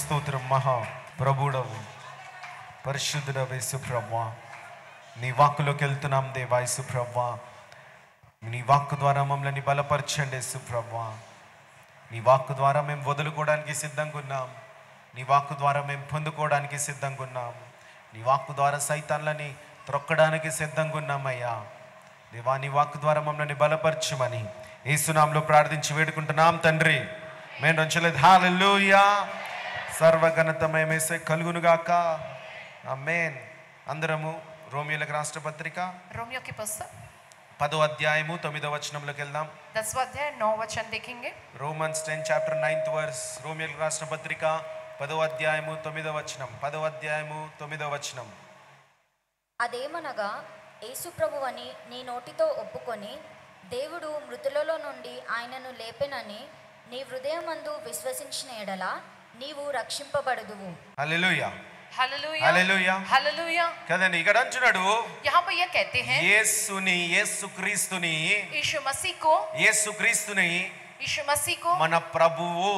స్తోత్రం. మహా ప్రభుడవు పరిశుద్ధుడవు యేసు ప్రభువా, నీ వాక్కులోకి వెళ్తున్నాం దేవా యేసు ప్రభువా. నీ వాక్కు ద్వారా మమ్మల్ని బలపరచండి యేసు ప్రభువా. నీ వాక్కు ద్వారా మేము వదులుకోవడానికి సిద్ధంగా ఉన్నాం. నీ వాక్కు ద్వారా మేము పొందుకోవడానికి సిద్ధంగా ఉన్నాం. నీ వాక్కు ద్వారా సైతాన్లని త్రొక్కడానికి సిద్ధంగా ఉన్నామయ్యా దేవా. నీ వాక్కు ద్వారా మమ్మల్ని బలపరచమని యేసునామములో ప్రార్థించి వేడుకుంటున్నాం తండ్రి. మేము రంచలేదు. హల్లెలూయా. సర్వఘనత మేమేసే కలుగునుగాక. ఆమేన్. అందరము రోమియోలకు రాష్ట్ర పత్రిక रोमियो की पुस्तक 10వ అధ్యాయము 9వ వచనంలోకి వెళ్దాం. 10वां अध्याय 9 वचन देखेंगे. Romans 10 chapter 9th verse. రోమియోలకు రాష్ట్ర పత్రిక 10వ అధ్యాయము 9వ వచనం. 10వ అధ్యాయము 9వ వచనం. అదేమనగా యేసు ప్రభువని నీ నోటితో ఒప్పుకొని దేవుడు మృతులలో నుండి ఆయనను లేపెనని నీ హృదయమందు విశ్వసించిన ఎడల నీవు రక్షింపబడుదువు. హల్లెలూయా. Hallelujah hallelujah. हालेलुया. కదండి ఇక్కడ అంటున్నాడు, यहाँ पर यह कहते हैं యేసుని యేసుక్రీస్తుని यीशु मसीह को యేసుక్రీస్తుని यीशु मसीह को మన ప్రభువు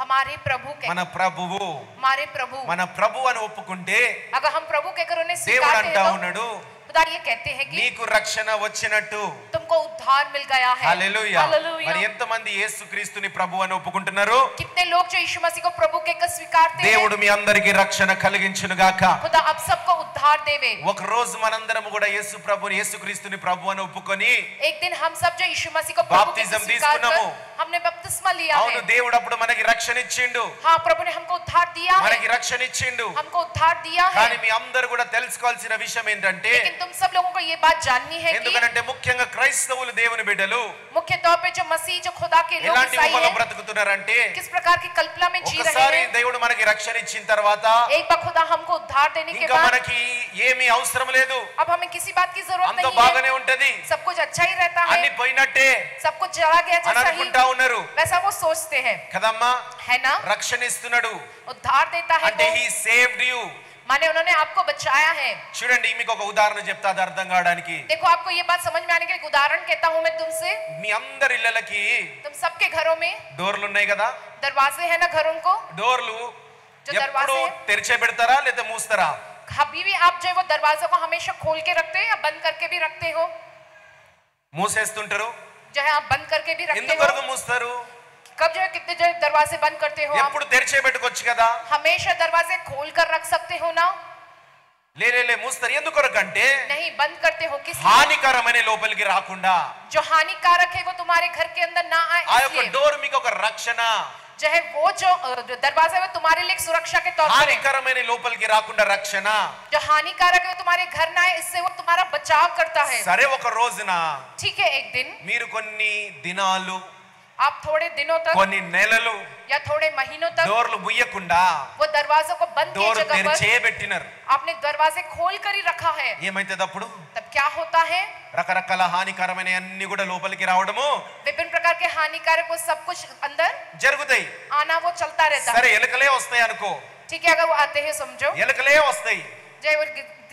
हमारे प्रभु के మన ప్రభువు हमारे प्रभु మన ప్రభు అని ఒప్పుకుంటే अगर हम प्रभु कहकर उन्हें దేవుడు स्वीकारते అంటా हैं ఉన్నాడు, खुदा ये कहते हैं कि నీకు రక్షణ వచ్చినట్టు. तुमको उद्धार मिल गया है. హల్లెలూయా. हालेलुया. మరి ఎంతమంది యేసుక్రీస్తుని ప్రభు అని ఒప్పుకుంటున్నారు? कितने लोग जो यीशु मसीह को प्रभु कहकर स्वीकारते हैं? దేవుడు మీ అందరికీ రక్షణ కలిగించును గాక. खुदा अब सबको उद्धार देवे. ఒక రోజు మనందరం కూడా యేసు ప్రభుని యేసుక్రీస్తుని ప్రభు అని ఒప్పుకొని एक दिन हम सब जो यीशु मसीह को प्रभु బాప్తిజం कहकर स्वीकार कर తీసుకున్నాము. हमने बपतिस्मा लिया అవును, है. దేవుడు అప్పుడు మనకి రక్షణ ఇచ్చిండు, हाँ, प्रभु ने हमको उद्धार दिया है. మనకి రక్షణ ఇచ్చిండు. हमको उद्धार दिया है. కానీ మీ అందరూ కూడా తెలుసుకోవాల్సిన విషయం ఏంటంటే, लेकिन तुम सब लोगों को ये बात जाननी है कि ఎందుకంటే ముఖ్యంగా క్రైస్తవులు దేవుని బిడ్డలు मुख्य तौर पे जो मसीह जो खुदा के लोग ఎలాంటి ईसाई ఊహలో हैं, బ్రతుకుతున్నారంటే, किस प्रकार की कल्पना में जी रहे ఒకసారి हैं. దేవుడు మనకి రక్షణ ఇచ్చిన తర్వాత एक बार खुदा हमको उद्धार देने के ఇంకా बाद మనకి ఏమీ అవసరం లేదు, अब हमें किसी बात की जरूरत అంత नहीं బాగానే है. ఉంటది, सब कुछ अच्छा ही रहता है, అన్ని పోయినట్టే सब कुछ चला गया అని जैसा ही, అనుకుంటా ఉన్నారు वैसा वो सोचते हैं. కదమ్మా. है ना? రక్షణ ఇస్తున్నాడు उद्धार देता है అంటే वो, హీ సేవ్డ్ యు. माने उन्होंने आपको बचाया है. చూడండి, మీకు ఒక ఉదాహరణ చెప్తా అది అర్థం కావడానికి. देखो, आपको ये बात समझ में आने के लिए एक उदाहरण कहता हूँ मैं तुमसे. మీ అందరి ఇళ్ళకి तुम सबके घरों में డోర్లు ఉన్నాయి కదా. दरवाजे हैं ना घरों को. డోర్లు जो ఎప్పుడు दरवाजे हैं, తెరిచే పెడతారా లేదా మూస్తారా? कभी भी आप जो है वो दरवाजों को हमेशा खोल के रखते हो या बंद करके भी रखते हो? మూసేస్తుంటారు. जो है आप बंद करके भी रखते ఎందుకు हो. వరకు మూస్తారు? कब जो है कितने जो है दरवाजे बंद करते हो आप? ఎప్పుడు తెరిచే పెట్టుకోవచ్చు కదా. हमेशा दरवाजे खोल कर रख सकते हो ना? లే మూస్తారు. ఎందుకు వరకు అంటే नहीं, बंद करते हो किस लिए? హానికరమనే లోపలికి రాకుండా. जो हानिकारक है वो तुम्हारे घर के अंदर ना आए ఆ యొక్క इसलिए. డోర్ మీకు ఒక రక్షణ. जो है वो जो दरवाजा है वो तुम्हारे लिए एक सुरक्षा के तौर पर है. హానికరమైన లోపలికి రాకుండా రక్షణ. जो हानिकारक है वो तुम्हारे घर ना आए, इससे वो तुम्हारा बचाव करता है. సరే, ఒక రోజున ठीक है, एक दिन మీరు కొన్ని దినాలు आप थोड़े दिनों तक కొన్ని నెలలు या थोड़े महीनों तक డోర్లు ముయ్యకుండా वो दरवाजों को बंद की డోర్ जगह తెరిచే पर పెట్టినారు. आपने दरवाजे खोल कर ही रखा है. ఏమైతుంది అప్పుడు? तब क्या होता है? రకరకాల హానికరమైన అన్ని కూడా లోపలికి రావడము विभिन्न प्रकार के हानिकारक वो सब कुछ अंदर జరుగుతాయి. आना वो चलता रहता సరే, है. ఎలుకలే వస్తాయి అనుకో. ठीक है, अगर वो आते हैं समझो, ఎలుకలే వస్తాయి. जय वो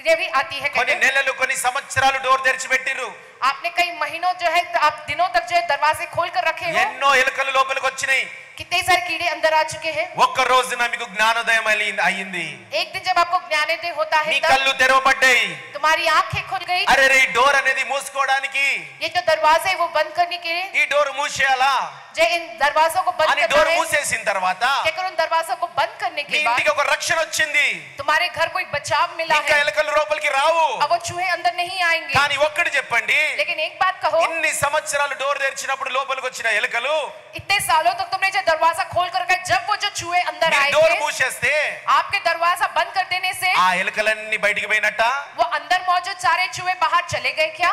ये भी आती है. కొన్ని कहते हैं, నెలలు కొన్ని సంవత్సరాలు డోర్ తెరిచి పెట్టిర్రు. आपने कई महीनों जो है आप दिनों तक जो है दरवाजे खोल कर रखे हो. ఎన్నో ఎలుకలు లోపలికి వచ్చినాయి. कितने सारे कीड़े अंदर आ चुके हैं. ఒక్క రోజున మీకు జ్ఞానోదయం అయ్యింది. एक दिन जब आपको ज्ञानोदय होता మీ है तब కళ్ళు తెరవబడ్డాయి. तुम्हारी आंखें खुल गई. అరే రే, ఈ డోర్ అనేది మూసుకోవడానికి ये जो दरवाजे है वो बंद करने के लिए, ఈ డోర్ మూసేయాలా जो इन दरवाजों को बंद అని करना డోర్ है. మూసేసిన తర్వాత कहकर उन दरवाजों को बंद करने మీ के बाद ఇంటికి ఒక రక్షణ వచ్చింది. तुम्हारे घर कोई बचाव मिला ఇంకా है. ఎలుకలు లోపలికి రావు. अब वो चूहे अंदर नहीं आएंगे. కానీ ఒక్కటి చెప్పండి, लेकिन एक बात कहो, ఇన్ని సంవత్సరాలు డోర్ తెరిచినప్పుడు లోపలికి వచ్చిన ఎలుకలు इतने सालों तक तुमने जो दरवाजा खोल कर रखा है, जब वो जो चूहे अंदर మీరు డోర్ आएंगे, మూసేస్తే आपके दरवाजा बंद कर देने से ఆ ఎలుకలన్నీ బయటికి పోయినట్ట वो अंदर मौजूद सारे चूहे बाहर चले गए क्या?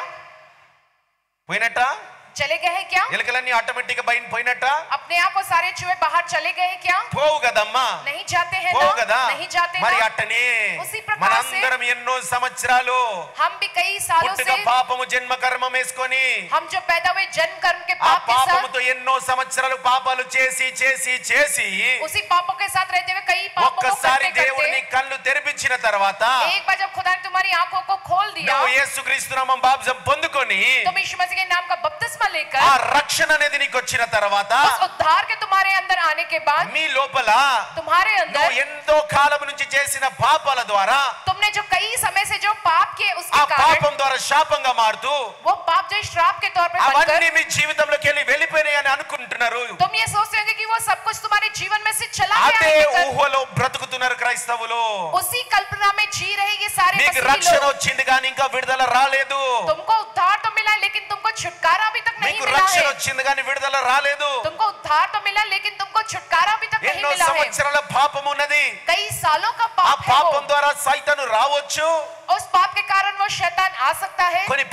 పోయినట్ట चले गए हैं क्या? ఎలుకలన్నీ ఆటోమేటిక్ గా బయట పోయినట్ట अपने आप वो सारे चूहे बाहर चले गए हैं क्या? పోవు కదమ్మా. नहीं जाते हैं పోవు ना? కదా. नहीं जाते మరి ना? అట్టనే उसी प्रकार మనందరం ఎన్నో సంవత్సరాలు हम भी कई सालों పుట్టుక से పాపము జన్మ కర్మం వేసుకొని हम जो पैदा हुए जन्म कर्म के ఆ पाप के साथ, పాపముతో ఎన్నో సంవత్సరాలు పాపాలు చేసి చేసి చేసి उसी पापों के साथ रहते हुए कई पापों को ఒక్కసారి करते దేవుడిని करते కళ్ళు తెరిపించిన తర్వాత एक बार जब खुदा ने तुम्हारी आंखों को खोल दिया, నువ్వు యేసుక్రీస్తు నామం బాప్తిజం పొందుకొని तुम यीशु मसीह के नाम का बपतिस्मा लेकर ఆ రక్షణ అనేది నీకు వచ్చిన తర్వాత उस उद्धार के तुम्हारे अंदर आने के बाद మీ లోపల तुम्हारे अंदर నువ్వు ఎంతో కాలం నుంచి చేసిన పాపాల ద్వారా तुमने जो कई समय से जो पाप किए ఆ उसके कारण పాపం ద్వారా శాపంగా మారుతూ वो पाप जो श्राप के तौर पे बनकर అవన్నీ మీ జీవితంలోకి వెళ్ళిపోయినాయి అని అనుకుంటున్నారు. तुम ये सोचते होंगे कि वो सब कुछ तुम्हारे जीवन में से चला गया అదే है लेकिन ఊహలో బ్రతుకుతున్నారు క్రైస్తవులు. उसी कल्पना में जी रहे ये सारे మీకు मसीही రక్షణ लोग। వచ్చింది కానీ ఇంకా విడుదల రాలేదు. तुमको उद्धार तो मिला लेकिन तुमको छुटकारा अभी तक नहीं మీకు मिला రక్షణ है। వచ్చింది కానీ విడుదల రాలేదు. तुमको उद्धार तो मिला लेकिन तुमको छुटकारा अभी तक नहीं ఎన్నో मिला है। సంవత్సరాల పాపం ఉన్నది. कई सालों का ఆ पाप है పాపం वो। ద్వారా సైతాను రావచ్చు. उस पाप के कारण वो शैतान आ सकता है। కొన్ని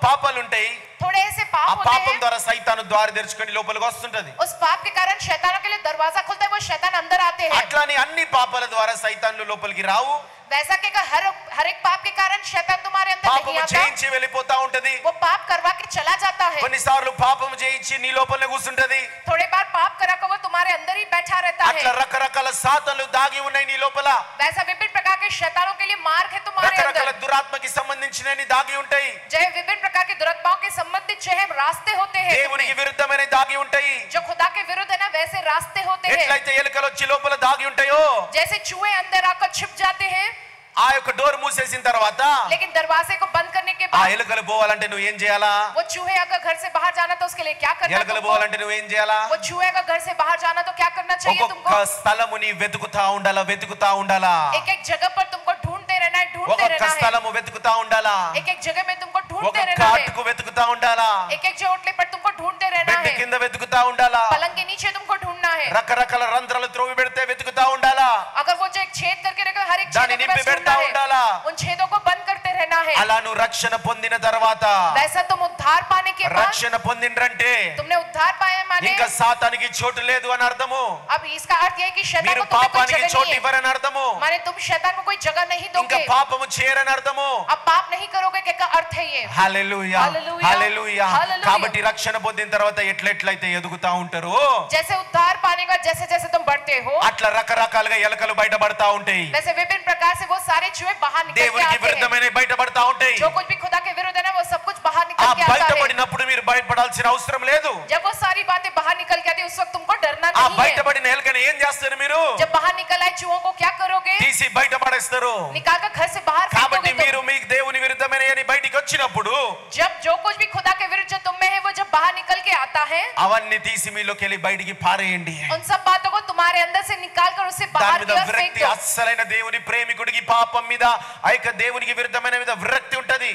పాపాలు ఉంటాయి. थोड़े ऐसे ఆ पाप होते పాపం हैं ద్వారా సైతాను ద్వారి తెరుచుకొని లోపలికి వస్తుంటది. उस पाप के कारण शैतानों के लिए दरवाजा खुलता है, वो शैतान अंदर आते हैं। అట్లాని అన్ని పాపాల ద్వారా సైతాన్లు లోపలికి రావు. वैसा कि हर एक पाप के कारण शैतान तुम्हारे अंदर नहीं పాపము आता। చేయించి వెళ్ళిపోతా ఉంటది. वो पाप करवा के चला जाता है। కొన్నిసార్లు పాపము చేయించి నీ లోపలనే కూర్చుంటది. थोड़े बार पाप करा कर वो तुम्हारे अंदर ही बैठा रहता అట్లా है। రకరకాల సాతాన్లు దాగి ఉన్నాయి నీ లోపల. वैसा विभिन्न प्रकार के शैतानों के लिए मार्ग है तुम्हारे రకరకాల अंदर। దురాత్మకి సంబంధించినవి దాగి ఉంటాయి. जो विभिन्न प्रकार के दुरात्माओं के संबंधित जो है रास्ते होते हैं దేవునికి విరుద్ధమైన దాగి ఉంటాయి. जो खुदा के विरुद्ध है ना वैसे रास्ते होते हैं। ఎట్లయితే ఎలుకలు వచ్చి లోపల దాగి ఉంటాయో जैसे चूहे अंदर आकर छिप जाते हैं ఆ యొక్క డోర్ మూసేసిన తర్వాత लेकिन दरवाजे को बंद करने के ఆ बाद ఎలుకలు పోవాలంటే నువ్వు ఏం చేయాలా? वो चूहे अगर घर से बाहर जाना तो उसके लिए क्या करना ఎలుకలు तुमको? పోవాలంటే నువ్వు ఏం చేయాలా? वो चूहे अगर घर से बाहर जाना तो क्या करना चाहिए ఒక్కొక్క तुमको? స్థలముని వెతుకుతా ఉండాలా. एक एक जगह पर तुमको ढूंढते रहना है, ढूंढते ఒక్కొక్క रहना है। స్థలము వెతుకుతా ఉండాలా. एक एक जगह में तुमको ढूंढते ఒక్కొక్క रहना है। అటుకు వెతుకుతా ఉండాలా. एक एक चोटले पर तुमको ढूंढते रहना బెడ్ है। కింద వెతుకుతా ఉండాలా. पलंग के नीचे तुमको ढूंढना है। రకరకాల రంధ్రాలు త్రోవి పెడితే వెతుకుతా ఉండాలా. अगर वो जो एक छेद करके रखा हर एक దాన్ని छेद के నింపి पास పెడతా ढूंढना है। ఉండాలా. उन छेदों को बंद करते रहना है। అలా నువ్వు రక్షణ పొందిన తర్వాత वैसा तुम उद्धार पाने के बाद రక్షణ పొందిండ్రంటే तुमने उद्धार पाया माने ఇంకా సాతానికి చోటు లేదు అని అర్థము. अब इसका अर्थ यह है कि शैतान మీరు को तुम्हें कोई పాపానికి जगह చోటు नहीं है। ఇవ్వరని అర్థము. माने तुम शैतान को कोई जगह नहीं ఇంకా दोगे। పాపము చేయరని అర్థము. अब पाप नहीं करोगे क्या अर्थ है ये? హల్లెలూయా హల్లెలూయా. హల్లెలూయా. హల్లెలూయా. కాబట్టి రక్షణ పొందిన తర్వాత ఎట్లెట్లయితే ఎదుగుతా ఉంటారో जैसे उद्धार पाने के बाद जैसे जैसे तुम बढ़ते हो అట్లా రకరకాలుగా ఎలకలు బయటపడతా ఉంటాయి. वैसे विभिन्न प्रकार से वो सारे चूहे बाहर निकल के దేవునికి आते हैं। విరుద్ధమైన బయటపడతా ఉంటాయి. जो कुछ भी खुदा के विरुद्ध है ना वो सब कुछ बाहर ఆ निकल के आता है। బయటపడినప్పుడు మీరు భయపడాల్సిన అవసరం లేదు. जब वो सारी बातें बाहर निकल के आती है उस वक्त तुमको डरना ఆ नहीं है। బయటపడిన ఎలకని ఏం చేస్తారు మీరు? जब बाहर निकल आए चूहों को क्या करोगे? తీసి బయట పడేస్తారు. निकाल कर घर से बाहर కాబట్టి फेंकोगे మీరు तुम। మీకు దేవుని విరుద్ధమైన అని బయటికి వచ్చినప్పుడు जब जो कुछ भी खुदा के विरुद्ध जो तुम में है वो जब बाहर निकल के आता है అవన్నీ తీసి మీలోకి వెళ్ళి బయటికి పారేయండి. उन सब बातों को तुम्हारे अंदर से निकाल कर उसे దాని बाहर మీద की ओर फेंक విరక్తి, दो। అస్సలైన దేవుని ప్రేమికుడికి పాపం మీద ఆ యొక్క దేవునికి విరుద్ధమైన మీద విరక్తి ఉంటది.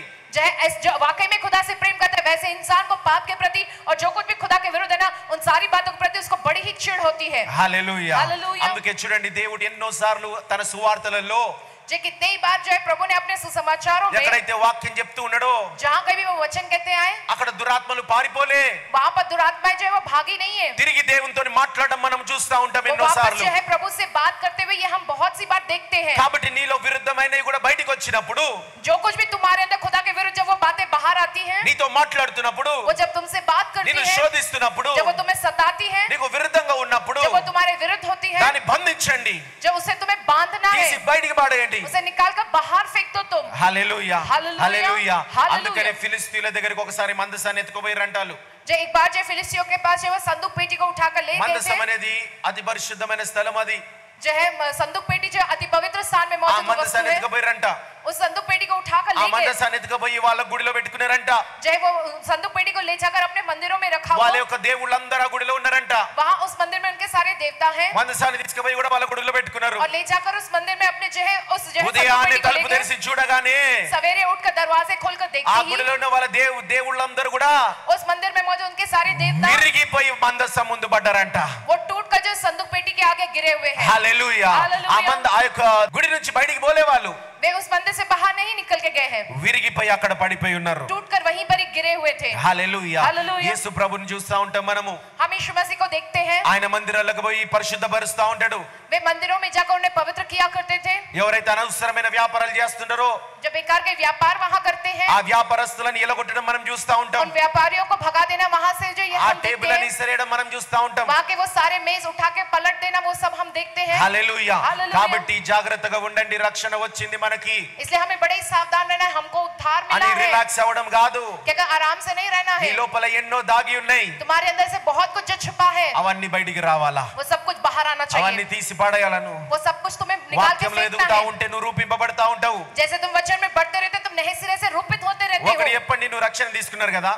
जो वाकई में खुदा से प्रेम करता है वैसे इंसान को पाप के प्रति और जो कुछ भी खुदा के विरुद्ध है ना उन सारी बातों के प्रति उसको बड़ी ही चिढ़ होती है। హల్లెలూయా. హల్లెలూయా. అందుకే చూడండి దేవుడు ఎన్నో సార్లు తన సువార్తలలో जो कितने ही बार जो है प्रभु ने अपने सुसमाचारों में ఎక్కడైతే వాక్యం చెప్తూ ఉన్నాడో जहाँ कभी वो वचन कहते आए అక్కడ దురాత్మలు పారిపోలే. वहाँ पर दुरात्माएं जो है वो भागी नहीं है। తిరిగి దేవునితో మాట్లాడడం మనం చూస్తా ఉంటాం वो ఎన్నో वापस సార్లు. जो है प्रभु से बात करते हुए ये हम बहुत सी बार देखते हैं। కాబట్టి నీలో విరుద్ధమైనవి కూడా బయటికి వచ్చినప్పుడు, जो कुछ भी तुम्हारे अंदर खुदा के विरुद्ध जब वो बातें बाहर आती हैं, నీతో మాట్లాడుతున్నప్పుడు, वो जब तुमसे बात करती నిన్ను है, శోధిస్తున్నప్పుడు, जब वो तुम्हें सताती है, నీకు విరుద్ధంగా ఉన్నప్పుడు जब वो तुम्हारे विरुद्ध होती है, దాన్ని బంధించండి. जब उसे तुम्हें बांधना है, తీసి బయటికి పాడేయండి. उसे निकाल कर बाहर फेंक दो तुम। హల్లెలూయా హల్లెలూయా. హల్లెలూయా. హల్లెలూయా. అందుకనే ఫిలిస్తీయుల దగ్గరికి ఒకసారి మందసాన్ని ఎత్తుకుపోయిరంటాలు. जो एक बार जो फिलिस्तियों के पास जो वो संदूक पेटी को उठाकर ले गए మందసం थे, అనేది అతి పరిశుద్ధమైన స్థలం. అది जो है संदूक पेटी जो अति पवित्र स्थान में ఆ मौजूद वस्तु మందసాన్ని है, ఎత్తుకుపోయిరంట. उस संदूक पेटी को उठाकर ఆ ले गए। మందసాన్ని ఎత్తుకుపోయి వాళ్ళ గుడిలో పెట్టుకున్నారంట. जो है वो संदूक पेटी को ले जाकर अपने मंदिरों में रखा వాళ్ళ हुआ। యొక్క దేవుళ్ళందరూ ఆ గుడిలో ఉన్నారంట. वहाँ उस मंदिर में उनके सारे देवता हैं మందసాన్ని తీసుకుపోయి కూడా వాళ్ళ గుడిలో పెట్టుకున్నారు. और ले जाकर उस मंदिर में अपने जो है उस जो है संदूक ఉదయాన్నే पेटी को ले తలుపు गए। తెరిచి చూడగానే सवेरे उठकर दरवाजे खोलकर ఆ देखते ही గుడిలో ఉన్న వాళ్ళ దేవుళ్ళందరూ కూడా उस मंदिर में मौजूद उनके सारे देवता విరిగిపోయి మందసం ముందు పడ్డారంట. वो टूटकर जो संदूक पेटी के आगे गिरे हुए हैं। హల్లెలూయా. హల్లెలూయా. ఆ యొక్క గుడి నుంచి బయటికి పోలే వాళ్ళు, वे उस मंदिर से बाहर नहीं निकल के गए हैं, విరిగిపోయి అక్కడ పడిపోయి ఉన్నారు. टूटकर वहीं पर ही गिरे हुए थे। హల్లెలూయా. హల్లెలూయా. యేసు ప్రభుని చూస్తా ఉంటాం మనము. हम यीशु मसीह को देखते हैं, ఆయన మందిరాలకు పోయి పరిశుద్ధపరుస్తా ఉంటాడు. वे मंदिरों में जाकर उन्हें पवित्र किया करते थे। ఎవరైతే అనవసరమైన వ్యాపారాలు చేస్తున్నారో जो बेकार के व्यापार वहां करते हैं, ఆ వ్యాపారస్తులను ఎలగొట్టడం మనం చూస్తా ఉంటాం. उन व्यापारियों को भगा देना वहां से जो ये ఆ हम देखते టేబుల్ అని हैं, ఇసిరేయడం మనం చూస్తా ఉంటాం. वहाँ के वो सारे मेज उठा के पलट देना वो सब हम देखते हैं. హల్లెలూయా. హల్లెలూయా. కాబట్టి జాగ్రత్తగా ఉండండి, రక్షణ వచ్చింది మనకి इसलिए हमें बड़े ही सावधान रहना है. हमको उद्धार అని मिला है, రిలాక్స్ అవ్వడం కాదు. क्या आराम से नहीं रहना నీ है. లోపల ఎన్నో దాగి ఉన్నాయి, तुम्हारे अंदर से बहुत कुछ जो छुपा है అవన్నీ బయటికి రావాలా, वो सब कुछ बाहर आना అవన్నీ चाहिए. తీసి పడేయాలను. वो सब कुछ तुम्हें निकाल के వాక్యంలో फेंकना ఎదుగుతా है. ఉంటే నువ్వు రూపింపబడతా ఉంటావు. जैसे तुम वचन में बढ़ते रहते तुम नए सिरे से रूपित होते रहते ఒకటి हो. చెప్పండి, నువ్వు రక్షణ తీసుకున్నారు కదా,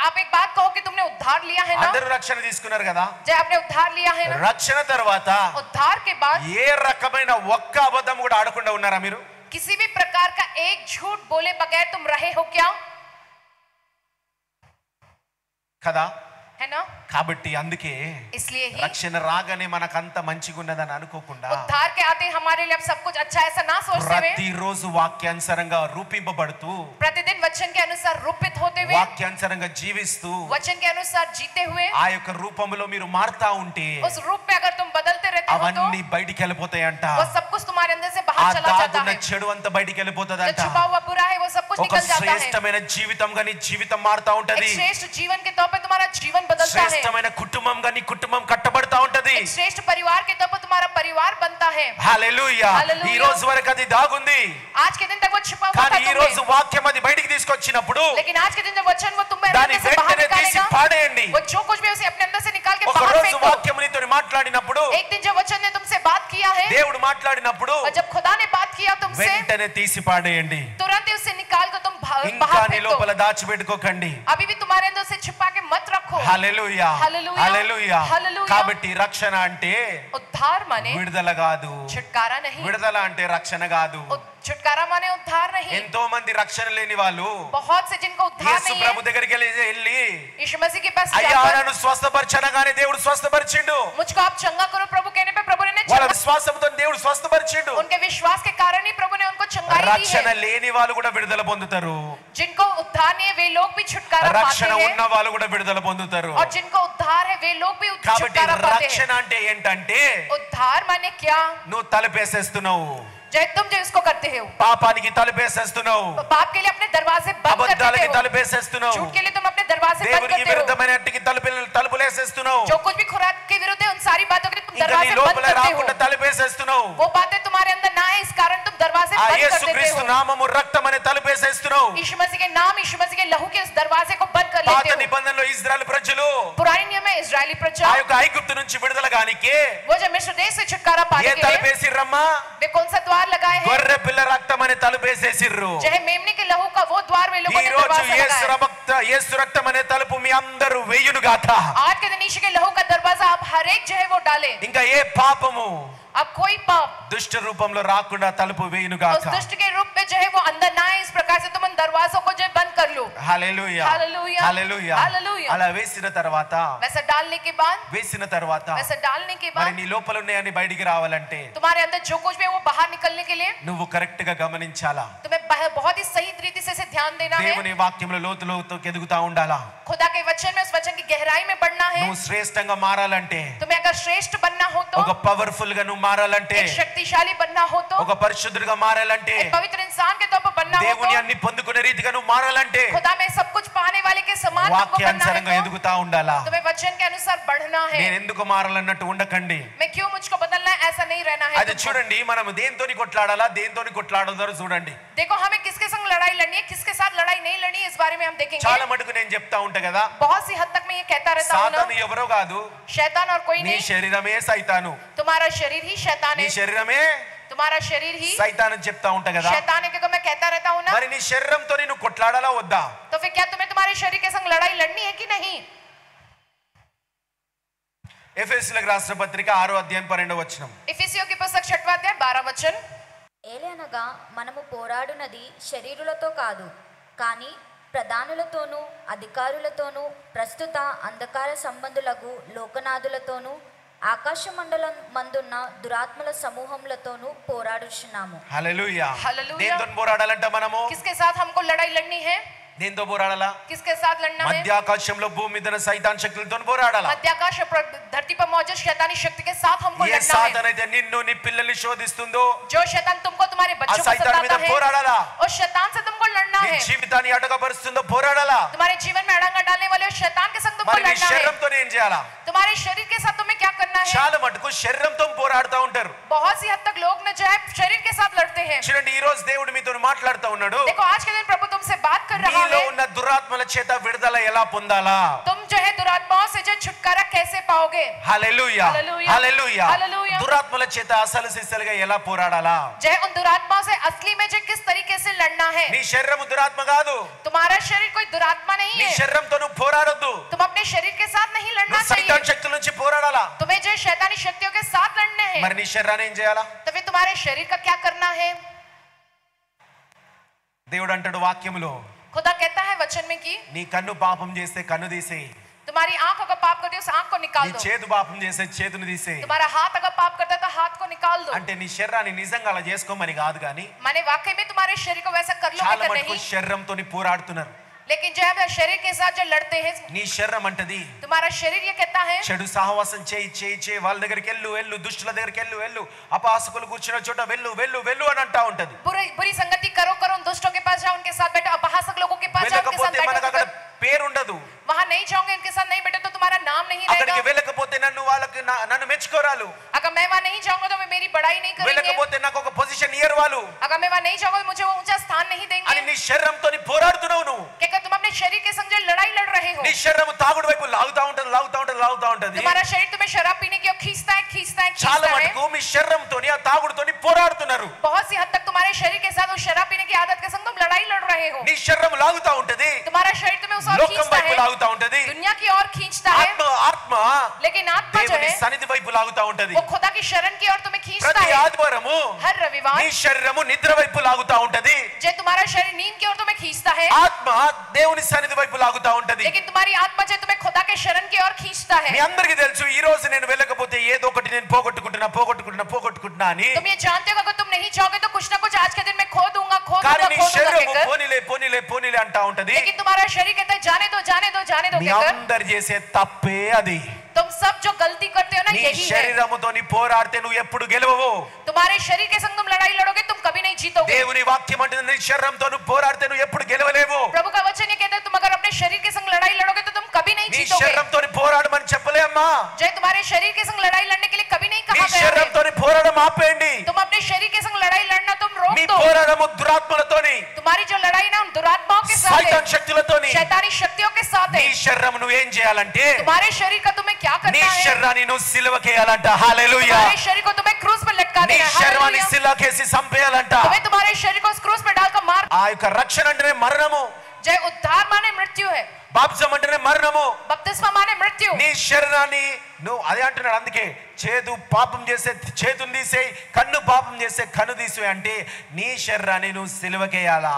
आप एक बात कहो कि तुमने उद्धार लिया है ना, అందరూ రక్షణ తీసుకున్నారు కదా. जब आपने उद्धार लिया है ना, రక్షణ తర్వాత उद्धार के बाद ఏ రకమైన ఒక్క అబద్ధం కూడా ఆడకుండా ఉన్నారా మీరు? किसी भी प्रकार का एक झूठ बोले बगैर तुम रहे हो क्या? కదా. है ना. కాబట్టి అందుకే इसलिए ही రక్షణ రాగానే మనకంత మంచిగా ఉన్నదని అనుకోకుండా उद्धार के आते हमारे लिए अब सब कुछ अच्छा ऐसा ना सोचते हुए ప్రతిరోజు వాక్యానుసారంగా రూపింపబడుతూ, प्रतिदिन वचन के अनुसार रूपित होते हुए, వాక్యానుసారంగా జీవిస్తూ वचन के अनुसार जीते हुए, ఆ యొక్క రూపంలో మీరు మారుతా ఉంటే उस रूप में अगर तुम बदलते रहते हो तो అవన్నీ బయటికి వెళ్ళిపోతాయంట. वो सब कुछ तुम्हारे अंदर से ఆ बाहर चला जाता దాగున్న है. చెడు అంతా బయటికి जो వెళ్ళిపోతుందంట. छुपा हुआ बुरा है वो सब कुछ ఒక निकल जाता है. శ్రేష్టమైన జీవితంగా నీ జీవితం మారుతా एक ఉంటది. श्रेष्ठ जीवन के तौर पे तुम्हारा जीवन बदलता है. శ్రేష్టమైన కుటుంబంగా నీ కుటుంబం కట్టబడతా ఉంటది. एक श्रेष्ठ परिवार के तौर पर तुम्हारा परिवार बनता है. హల్లెలూయా. హల్లెలూయా. ఈ రోజు వరకు అది దాగుంది, आज के दिन तक वो छिपा हुआ కానీ था ఈ तुम రోజు में. వాక్యం అది బయటికి తీసుకొచ్చినప్పుడు लेकिन आज के दिन जब वचन वो तुम में దాన్ని अंदर से बाहर వెంటనే తీసి निकालेगा, పాడేయండి. वो जो कुछ भी उसे अपने अंदर से निकाल के ఒక बाहर రోజు फेंक दो. వాక్యం నీతో మాట్లాడినప్పుడు, एक दिन जब वचन ने तुमसे बात किया है దేవుడు మాట్లాడినప్పుడు और जब खुदा ने बात किया तुमसे, వెంటనే తీసి పాడేయండి. तुरंत ही उसे निकाल कर तुम ఇంకా बाहर నీ फेंक दो. లోపల దాచిపెట్టుకోకండి. अभी भी तुम्हारे अंदर से छिपा के मत रखो. హల్లెలూయా. హల్లెలూయా. హల్లెలూయా. హల్లెలూయా. కాబట్టి రక్షణ అంటే उद्धार माने విడుదల కాదు, छुटकारा नहीं. విడుదల అంటే రక్షణ కాదు. छुटकारा माने उद्धार नहीं. ఎంతో మంది రక్షణ లేని వాళ్ళు बहुत से जिनको उद्धार యేసు नहीं ప్రభు है, దగ్గరికి వెళ్ళి यीशु मसीह के पास అయ్యా जाकर, నన్ను స్వస్థపరచనగానే దేవుడు స్వస్థపరిచిండు. मुझको आप चंगा करो प्रभु कहने पे प्रभु ने వాళ్ళ चंगा, విశ్వాసంతో దేవుడు స్వస్థపరిచిండు. उनके विश्वास के कारण ही प्रभु ने उनको चंगाई दी రక్షణ है. లేని వాళ్ళు కూడా విడుదల పొందుతారు, जिनको उद्धार नहीं है वे लोग भी छुटकारा पाते రక్షణ हैं, ఉన్న వాళ్ళు కూడా విడుదల పొందుతారు. और जिनको उद्धार है वे लोग भी కాబట్టి छुटकारा पाते రక్షణ हैं. అంటే ఏంటంటే उद्धार माने क्या? నువ్వు తలుపేసేస్తున్నావు, जय तुम जो इसको करते हो, పాపానికి తలుపేసేస్తున్నావు, पाप के लिए अपने दरवाजे बंद कर అబద్ధాలకి देते हो, తలుపేసేస్తున్నావు, झूठ के लिए तुम अपने दरवाजे बंद దేవునికి करते हो, విరుద్ధమైన వాటికి తలుపులేసేస్తున్నావు, जो कुछ भी खुराक के विरुद्ध है उन सारी बातों के लिए तुम ఇంకా నీ दरवाजे बंद లోపల करते రాకుండా हो. తలుపేసేస్తున్నావు. वो बातें तुम्हारे अंदर ना है इस कारण तुम दरवाजे ఆ बंद कर देते యేసుక్రీస్తు हो. నామము రక్తం అనే తలుపేసేస్తున్నావు. यीशु मसीह के नाम, यीशु मसीह के लहू के उस दरवाजे को बंद कर పాత लेते हो. నిబంధనలో ఇజ్రాయెల్ ప్రజలు पुराने नियम में इजरायली ఆ प्रजा యొక్క ఐగుప్తు నుంచి విడుదల గానికి वो जब मिस्र देश से छुटकारा ఏ पाने के लिए తలుపేసిర్రమ్మా? वे कौन सा द्वार लगाए हैं? గొర్రె పిల్ల రక్తం అనే తలుపేసేసిర్రు. जो है मेमने के लहू का वो द्वार वे लोगों ఈ ने రోజు दरवाजा लगाया. యేసు రక్తం అనే తలుపు మీ అందరూ వేయును గాక. आज के दिन यीशु के लहू का दरवाजा आप हर एक जो है वो डाले. ఇంకా ఏ పాపము अब कोई पाप దుష్ట రూపంలో రాకుండా తలుపు వేయును उस గాక. दुष्ट के रूप में जो है वो अंदर ना आए, इस प्रकार से तुम उन दरवाजों को जो है बंद कर लो. హల్లెలూయా. హల్లెలూయా. హల్లెలూయా. హల్లెలూయా. అలా వేసిన తర్వాత वैसा डालने के बाद वैसा डालने के మరి बाद నీ లోపల ఉన్నాయని బయటికి రావాలంటే तुम्हारे अंदर जो कुछ भी है वो बाहर निकलने के लिए నువ్వు కరెక్ట్ గా గమనించాలా. तुम्हें बहुत ही सही तरीके से ध्यान देना है. దేవుని వాక్యంలో లోతులోకి ఎదుగుతా ఉండాలా. खुदा के वचन में, उस वचन की गहराई में बढ़ना है. నువ్వు శ్రేష్టంగా మారాలంటే, तुम्हें अगर श्रेष्ठ बनना हो तो, ఒక పవర్ఫుల్ గా నువ్వు మారాలంటే, एक शक्तिशाली बनना हो तो, ఒక పరిశుద్ధుడిగా మారాలంటే, एक पवित्र इंसान के तौर पर बनना हो దేవుని तो, అన్ని పొందుకునే రీతిగా నువ్వు మారాలంటే खुदा में सब कुछ पाने वाले के समान तुमको बनना వాక్యానుసారంగా है तो, ఎదుగుతా ఉండాలా. तुम्हें वचन के अनुसार बढ़ना है. నేను ఎందుకు మారాలన్నట్టు ఉండకండి. मैं क्यों मुझको बदलना है ऐसा नहीं रहना है. అది చూడండి, మనం దేంతోని కొట్లాడాలా, దేంతోని కొట్లాడదో చూడండి. देखो हमें किसके संग लड़ाई लड़नी है, किसके साथ लड़ाई नहीं लड़नी है, इस बारे में हम देखेंगे. చాలా మటుకు నేను చెప్తా ఉంటా కదా, बहुत सी हद तक मैं ये कहता रहता हूँ సాతాను ना, ఎవరో కాదు, शैतान और कोई నీ नहीं, శరీరమే సైతాను, तुम्हारा शरीर ही शैतान నీ है. శరీరమే तुम्हारा शरीर ही సైతాను అని చెప్తా ఉంటా కదా. शैतान है, क्योंकि मैं कहता रहता हूँ ना. మరి నీ శరీరంతో నువ్వు కొట్లాడాలా వద్దా? तो फिर क्या तुम्हें तुम्हारे शरीर के संग लड़ाई लड़नी है कि नहीं? ఎఫెసీయులకు రాసిన పత్రిక 6వ అధ్యాయం 12వ వచనం. इफिसियों की पुस्तक 6वां अध्याय 12 वचन. ఏలనగా మనము పోరాడునది శరీరులతో కాదు, కానీ ప్రధానులతోనూ అధికారులతోనూ ప్రస్తుత అంధకార సంబంధులకు లోకనాథులతోనూ ఆకాశ మండలం మందున్న దురాత్మల సమూహములతోనూ పోరాడుచున్నాము. హల్లెలూయా. హల్లెలూయా. దేంతో పోరాడాలంట మనము? किसके साथ हमको लड़ाई लड़नी है? దేంతో పోరాడాలా? किसके साथ लड़ना है? మధ్యాకాశంలో భూమి మీద సైతాన్ శక్తులతో పోరాడాలా. मध्याकाश और धरती पर मौजूद शैतानी शक्ति के साथ हमको ఏ लड़ना है. సాతాన్ అయితే నిన్ను నీ పిల్లల్ని శోధిస్తుందో जो शैतान तुमको तुम्हारे ఆ बच्चों को సైతాన్ మీద सताता है, పోరాడాలా. उस शैतान से तुमको लड़ना నీ है. జీవితాన్ని అడగబరుస్తుందో పోరాడాలా. तुम्हारे जीवन में अड़ंगा डालने वाले उस शैतान के संग तुमको तुमको మరి నీ लड़ना है। శరీరంతో ఏం చేయాలా? तुम्हारे शरीर के साथ तुम्हें क्या करना है? చాలా మటుకు శరీరంతో పోరాడుతూ ఉంటారు. बहुत सी हद तक लोग न जो है शरीर के साथ लड़ते हैं। చూడండి ఈ రోజు దేవుడు మీతో మాట్లాడుతూ ఉన్నాడు. देखो आज के दिन प्रभु तुमसे बात कर रहा మీలో है। ఉన్న దురాత్మల చేత విడుదల ఎలా పొందాలా? तुम जो है दुरात्माओं से जो छुटकारा कैसे पाओगे? హల్లెలూయా హల్లెలూయా, హల్లెలూయా. హల్లెలూయా. దురాత్మల చేత అసలు సిసలుగా ఎలా పోరాడాలా? जय उन दुरात्माओं से असली में जो किस तरीके से लड़ना है। నీ శరీరం దురాత్మ కాదు. तुम्हारा शरीर कोई दुरात्मा नहीं నీ है। శరీరంతో నువ్వు పోరాడొద్దు. तुम अपने शरीर के साथ नहीं लड़ना నువ్వు चाहिए। సైతాన్ శక్తుల నుంచి పోరాడాలా. तुम्हें जो शैतानी शक्तियों के साथ लड़ने हैं। మరి నీ శరీరాన్ని ఏం చేయాలా? तो फिर तुम्हारे शरीर का क्या करना है? దేవుడు అంటాడు వాక్యములో, खुदा कहता है वचन में कि నీ కన్ను పాపం చేస్తే కన్ను తీసేయి, तुम्हारी आंख अगर पाप करती है उस आंख को निकाल నీ दो। చేతు పాపం చేస్తే చేతును తీసేయి. तुम्हारा हाथ अगर पाप करता है तो हाथ को निकाल दो। అంటే నీ శరీరాన్ని నిజంగా అలా చేసుకోమని కాదు, కానీ माने वाकई में तुम्हारे शरीर को वैसा कर लो చాలా कि మటుకు नहीं, శరీరంతో పోరాడుతున్నారు. लेकिन जो है शरीर के साथ जो लड़ते हैं, నీ శరీరం అంటది तुम्हारा शरीर ये कहता है చెడు సహవాసం చేయి చేయి చేయి, వాళ్ళ దగ్గరికి వెళ్ళు వెళ్ళు, దుష్టుల దగ్గరికి వెళ్ళు వెళ్ళు, అపహాసకులు కూర్చున్న చోట వెళ్ళు వెళ్ళు వెళ్ళు అని అంటా ఉంటది. बुरी संगति करो करो, उन दुष्टों के पास जाओ, उनके साथ बैठो, अपहासक लोगों के पास जाओ, उनके साथ వెళ్ళకపోతే మనకు అక్కడ बैठो। పేరు ఉండదు. वहां नहीं जाओगे, उनके साथ नहीं बैठो तो तुम्हारा नाम नहीं అక్కడికి रहेगा। వెళ్ళకపోతే నన్ను మెచ్చుకోరాలు. अगर मैं वहां नहीं जाऊंगा तो वे मेरी बड़ाई नहीं करेंगे। వెళ్ళకపోతే నాకు ఒక పొజిషన్ ఇయర్ వాళ్ళు अगर मैं वहां नहीं जाऊंगा मुझे वो ऊंचा स्थान नहीं అని देंगे। నీ శరీరంతో పోరాడుతున్నావు నువ్వు. क्या तुम अपने शरीर के संग जो लड़ाई लड़ रहे हो? నీ శరీరం తాగుడు వైపు లాగుతా ఉంటది లాగుతా ఉంటది లాగుతా ఉంటది. तुम्हारा शरीर तुम्हें शराब पीने की ओर खींचता है खींचता है చాలా खींचता है। మటుకు మీ శరీరంతోని ఆ తాగుడుతోని పోరాడుతున్నారు. बहुत सी हद तक तुम्हारे शरीर के साथ उस शराब पीने की आदत के संग तुम लड़ाई लड़ रहे हो। నీ శరీరం లాగుతా ఉంటది, तुम्हारा शरीर तुम्हें उस ओर లోకం खींचता వైపు है, లాగుతా ఉంటది. दुनिया की ओर खींचता है। ఆత్మ लेकिन आत्मा जो దేవుని है సన్నిధి వైపు లాగుతా ఉంటది. वो खुदा की शरण की ओर तुम्हें खींचता ప్రతి है। ఆదివారము हर रविवार నీ శరీరము నిద్ర వైపు లాగుతా ఉంటది, जो तुम्हारा शरीर नींद की ओर तुम्हें खींचता है, ఆత్మ దేవుని సన్నిధి వైపు లాగుతా ఉంటది. लेकिन तुम्हारी आत्मा जो तुम्हें खुदा के शरण की ओर खींचता है। మీ అందరికీ తెలుసు ఈ రోజు నేను వెళ్ళకపోతే ఏదో ఒకటి నేను పోగొట్టుకుంటున్నా అని. तुम ये जानते हो अगर तुम नहीं जाओगे तो कुछ ना कुछ आज के दिन में खो दूंगा కానీ నీ శరీరము कहकर, పోనీలే అంటా ఉంటది. लेकिन तुम्हारा शरीर कहता है जाने दो जाने दो जाने दो మీ कहकर। అందరు చేసే తప్పే అది. तुम सब जो गलती करते हो ना నీ यही है। శరీరముతోని పోరాడితే నువ్వు ఎప్పుడు గెలవవు. तुम्हारे शरीर के संग तुम लड़ाई लड़ोगे तुम कभी नहीं जीतोगे। దేవుని వాక్యం అంటే నీ శరీరంతో నువ్వు పోరాడితే నువ్వు ఎప్పుడు గెలవలేవు. प्रभु का वचन ये कहता है तुम अगर अपने शरीर के संग लड़ाई लड़ोगे तो तुम कभी नहीं నీ जीतोगे। శరీరంతో పోరాడమని చెప్పలే అమ్మా. जय तुम्हारे शरीर के संग लड़ाई लड़ने के लिए कभी नहीं నీ कहा गया है। శరీరంతో పోరాడడం ఆపేయండి. तुम अपने शरीर के संग लड़ाई लड़ना तुम रोक నీ दो। పోరాడము దురాత్మలతోని, तुम्हारी जो लड़ाई ना उन दुरात्माओं के साथ సైతాన్ है, శక్తులతోని. शैतानी शक्तियों के साथ నీ है। శరీరం నువ్వేం చేయాలంటే तुम्हारे शरीर का तुम्हें क्या నీ करना है? శరీరాన్ని నువ్వు సిలువకేయాలంట. హల్లెలూయా. तुम्हारे शरीर को तुम्हें क्रूस पर लटका నీ देना है। శరీరాన్ని हालेलुया। సిలువకేసి చంపేయాలంట. तुम्हें तुम्हारे शरीर को उस क्रूस पर डालकर मार। ఆ యొక్క రక్షణ అంటేనే మరణము, जय उद्धार माने मृत्यु है, బాప్తిజం అంటేనే మరణము. बपतिस्मा माने मृत्यु। నీ శరీరాన్ని నువ్వు అదే అంటున్నాడు. అందుకే చేదు పాపం చేస్తే చేతుని తీసేయి, కన్ను పాపం చేస్తే కన్ను తీసేయి అంటే నీ శరీరాన్ని నువ్వు సిలువకేయాలా.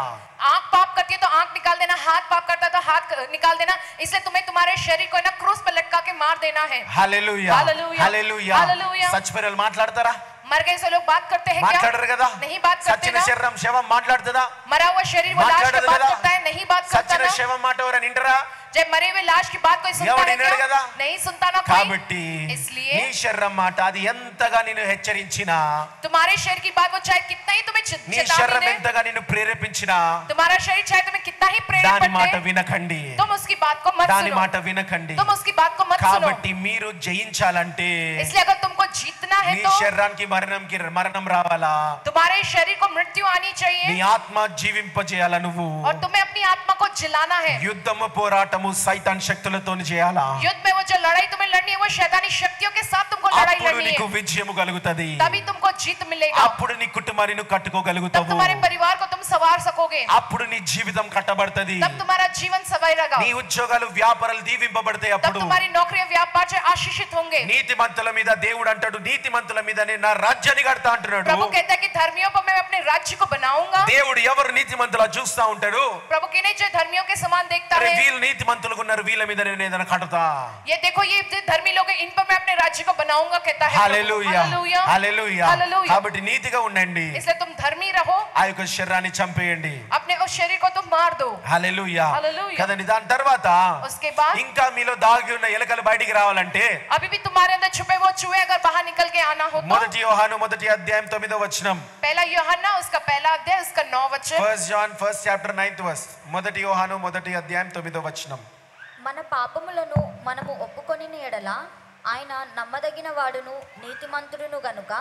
आंख पाप करती है तो आंख निकाल देना, हाथ पाप करता है तो हाथ निकाल देना। इसलिए तुम्हें तुम्हारे शरीर को ना क्रूस पर लटका के मार देना है। హల్లెలూయా హల్లెలూయా. హల్లెలూయా. హల్లెలూయా. చచ్చిపోయిన మాట్లాడతారా? मर गए से लोग बात करते हैं क्या? మాట్లాడరు కదా. नहीं बात करते సచ్చిన ना। శరీరం శవం మాట్లాడుతుందా? मरा हुआ शरीर वो लाश की మాట్లాడదు बात కదా. करता है, नहीं बात करता సచ్చిన ना। శవం మాట ఎవరైనా వింటారా? जब मरे हुए लाश की बात कोई सुनता ఎవడు है వినడు क्या? కదా. नहीं सुनता ना कोई। కాబట్టి इसलिए నీ శరీరం మాట అది ఎంతగా నిన్ను హెచ్చరించినా, तुम्हारे शरीर की बात वो चाहे कितना ही तुम्हें నీ శరీరం चेतावनी दे, ఎంతగా నిన్ను ప్రేరేపించినా तुम्हारा शरीर चाहे तुम्हें कितना ही దాని प्रेरित మాట करे, వినకండి. तुम उसकी बात को मत దాని सुनो। మాట వినకండి. तुम उसकी बात को मत सुनो। కాబట్టి మీరు జయించాలంటే इसलिए अगर तुमको जीतना है నీ तो శరీరానికి మరణం రావాలా, तुम्हारे शरीर को मृत्यु आनी నీ चाहिए ఆత్మ జీవింపజేయాలా నువ్వు. और तुम्हें अपनी आत्मा को जिलाना है। యుద్ధము పోరాటము సైతాన్ శక్తులతో చేయాలా. युद्ध में वो जो लड़ाई तुम्हें लड़नी है वो शैतानी शक्तियों के साथ तुमको लड़ाई అప్పుడు लड़नी నీకు है, విజయము కలుగుతది. तभी तुमको जीत मिलेगा। అప్పుడు నీ కుటుంబాన్ని నువ్వు तब కట్టుకోగలుగుతావు. तुम्हारे परिवार को तुम संवार सकोगे, అప్పుడు నీ జీవితం కట్టబడుతుంది. तब तुम्हारा जीवन संवरेगा, నీ ఉద్యోగాలు వ్యాపారాలు దీవింపబడతాయి. तब అప్పుడు तुम्हारी नौकरी व्यापार से आशीषित होंगे। నీతిమంతుల మీద దేవుడు అంటాడు, నీతిమంతుల మీద నేను నా రాజ్యాన్ని కడతా అంటున్నాడు. प्रभु कहता है कि धर्मियों पर मैं अपने राज्य को बनाऊंगा। దేవుడు ఎవరు నీతిమంతులా చూస్తా ఉంటాడు. प्रभु किन्हें जो धर्मियों के समान देखता అరే है, వీళ్ళు నీతిమంతులుగా ఉన్నారు, వీళ్ళ మీద నేను ఏదైనా కడతా. ये देखो ये धर्मी लोग हैं, इन पर मैं अपने राज्य को बनाऊंगा कहता है। Hallelujah hallelujah, hallelujah. हालेलुया। కాబట్టి నీతిగా ఉండండి, इसलिए तुम धर्मी रहो, ఆ యొక్క శరీరాన్ని చంపేయండి. अपने उस शरीर को तुम मार दो। హల్లెలూయా హల్లెలూయా. కదండి. దాని తర్వాత उसके बाद ఇంకా మీలో దాగి ఉన్న ఎలకలు బయటికి రావాలంటే अभी भी तुम्हारे अंदर छुपे वो चूहे अगर बाहर निकल के आना हो तो మొదటి యోహాను మొదటి అధ్యాయం 9వ వచనం. पहला यूहन्ना उसका पहला अध्याय उसका 9 वचन। First John first chapter 9th verse. మొదటి యోహాను మొదటి అధ్యాయం 9వ వచనం. మన పాపములను మనము ఒప్పుకొనిన ఎడల ఆయన నమ్మదగిన వాడును నీతిమంతుడును గనుక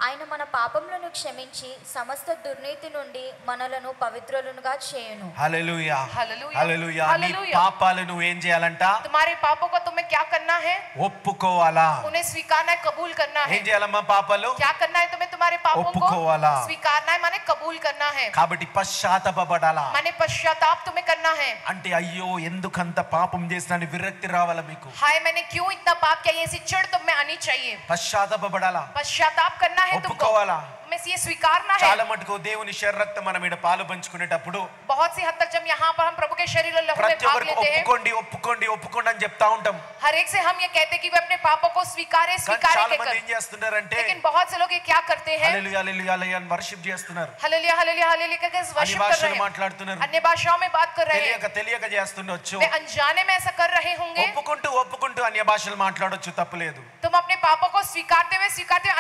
ఆయన మన పాపములను క్షమించి సమస్త దుర్నీతి నుండి మనలను పవిత్రులుగా చేయును. హల్లెలూయా हालेलुया హల్లెలూయా. నీ हालेलुया పాపాలను ఏం చేయాలంట? तुम्हारे पापों को तुम्हें क्या करना है? ఒప్పుకోవాలా. उन्हें स्वीकारना है, कबूल करना है. ఏం చేయాలమ్మా పాపాలు? क्या करना है तुम्हें? तुम्हारे पापों को ఒప్పుకోవాలా. स्वीकारना है माने कबूल करना है. కాబట్టి పశ్చాత్తాపపడాలా. माने पश्चाताप तुम्हें करना है. అంటే అయ్యో ఎందుకంత పాపం చేసినాని విరక్తి రావాలా మీకు? हाय मैंने क्यों इतना पाप किया, ये ऐसी चिढ़ तुम में आनी चाहिए. పశ్చాత్తాపపడాలా. पश्चाताप करना है तुमको. ఒప్పుకోవాలా. में ये स्वीकारना है. చాలా మటుకు దేవుని శరీర రక్తం మనం ఇక్కడ పాలు పంచుకునేటప్పుడు बहुत सी हद तक जब यहाँ पर हम प्रभु के शरीर और लहू में ప్రతి भाग ఒక్కరికి लेते हैं, ఒప్పుకోండి ఒప్పుకోండి ఒప్పుకోండి అని చెప్తా ఉంటాం. हर एक से हम ये कहते हैं कि वे अपने पापों को स्वीकारे కానీ स्वीकारे చాలా के మంది कर. ఏం చేస్తున్నారంటే लेकिन बहुत से लोग ये क्या करते हैं? హల్లెలూయా హల్లెలూయా హల్లెలూయా అని వర్షిప్ చేస్తున్నారు. हालेलुया हालेलुया हालेलुया करके అన్ని वर्शिप कर భాషలు रहे हैं, మాట్లాడుతున్నారు. अन्य भाषाओं में बात कर रहे हैं. తెలియక చేస్తుండొచ్చు. वे अनजाने में ऐसा कर रहे होंगे. ఒప్పుకుంటూ అన్య భాషలు మాట్లాడొచ్చు, తప్పులేదు. तुम अपने पापों को स्वीकारते हुए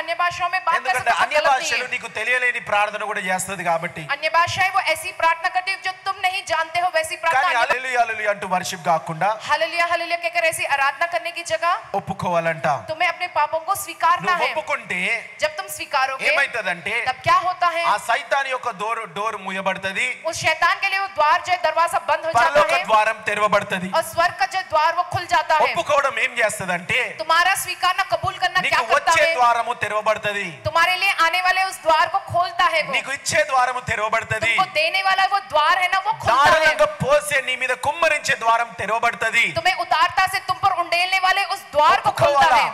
अन्य भाषाओं में बात कर ఎందుకంటే सकते हो, అన్య गलत नहीं భాషలు है. నీకు తెలియలేని ప్రార్థన కూడా చేస్తది కాబట్టి. अन्य भाषाएं वो ऐसी प्रार्थना करती है जो तुम नहीं जानते हो, वैसी కానీ प्रार्थना. హల్లెలూయా హల్లెలూయా అంటూ వర్షిప్ కాకుండా हालेलुया हालेलुया कहकर ऐसी आराधना करने की जगह ఒప్పుకోవాలంట. तुम्हें अपने पापों को स्वीकारना నువ్వు है. ఒప్పుకుంటే जब तुम स्वीकारोगे ఏమైతదంటే तब क्या होता है? ఆ సైతాన్ యొక్క డోర్ మూయబడుతది, उस शैतान के लिए वो द्वार जो है, दरवाजा बंद हो जाता పరలోక है ద్వారం తెరవబడుతది. और स्वर्ग का जो द्वार वो खुल जाता है. ఒప్పుకోవడం ఏం చేస్తదంటే तुम्हारा स्वीकारना कबूल करना क्या నీకు करता వచ్చే है? ద్వారము తెరవబడుతది, तुम्हारे लिए आने वाले उस द्वार को खोलता है. वो నీకు ఇచ్చే ద్వారము తెరవబడుతది, तुमको देने वाला वो द्वार है ना, वो खुलता है. దారుణంగా పోసే నీ మీద కుమ్మరించే ద్వారం తెరవబడుతది. तुम्हें उतारता से तुम पर उंडेलने वाले उस द्वार को खोलता ఒప్పుకోవాలా. है.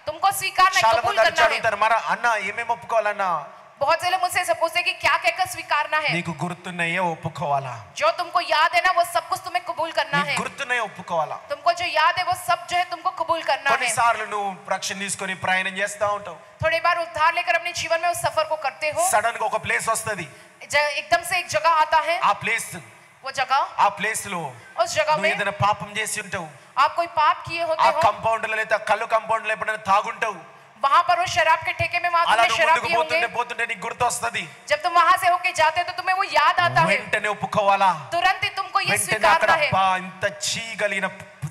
तुमको स्वीकारना है, చాలా कबूल మంది करना है. అడుగుతారు, మరి అన్న ఏమేమి ఒప్పుకోవాలన్నా? बहुत से लोग मुझसे ऐसा पूछते हैं कि क्या कहकर स्वीकारना है. నీకు గుర్తున్నాయే ఒప్పుకోవాలా. जो तुमको याद है ना वो सब कुछ तुम्हें कबूल करना నీకు है. గుర్తున్నాయే ఒప్పుకోవాలా. तुमको जो याद है वो सब जो है तुमको कबूल करना है. కొన్నిసార్లు నువ్వు రక్షణ తీసుకొని ప్రయాణం చేస్తా ఉంటావు. थोड़ी बार उद्धार लेकर अपने जीवन में उस सफर को करते हो. సడన్ గా ఒక ప్లేస్ వస్తది, एकदम से एक जगह आता है. ఆ ప్లేస్ वो जगह, ఆ ప్లేస్ లో उस जगह నువ్వు में ఏదైనా పాపం చేసి ఉంటావు. आप कोई पाप किए ఆ होते हो. కంపౌండ్ లో లేదా కళ్ళు కంపౌండ్ లో ఎప్పుడైనా తాగుంటావు. वहां पर उस शराब के ठेके में वहां అలా तुमने నువ్వు शराब ముందుకు पिए होंगे. పోతుంటే నీకు గుర్తొస్తది. जब तुम वहां से होके जाते हो तो तुम्हें वो याद आता है. వెంటనే ఒప్పుకోవాలా. तुरंत ही तुमको ये వెంటనే అక్కడ स्वीकारना है. అబ్బా ఇంత చీగలిగిన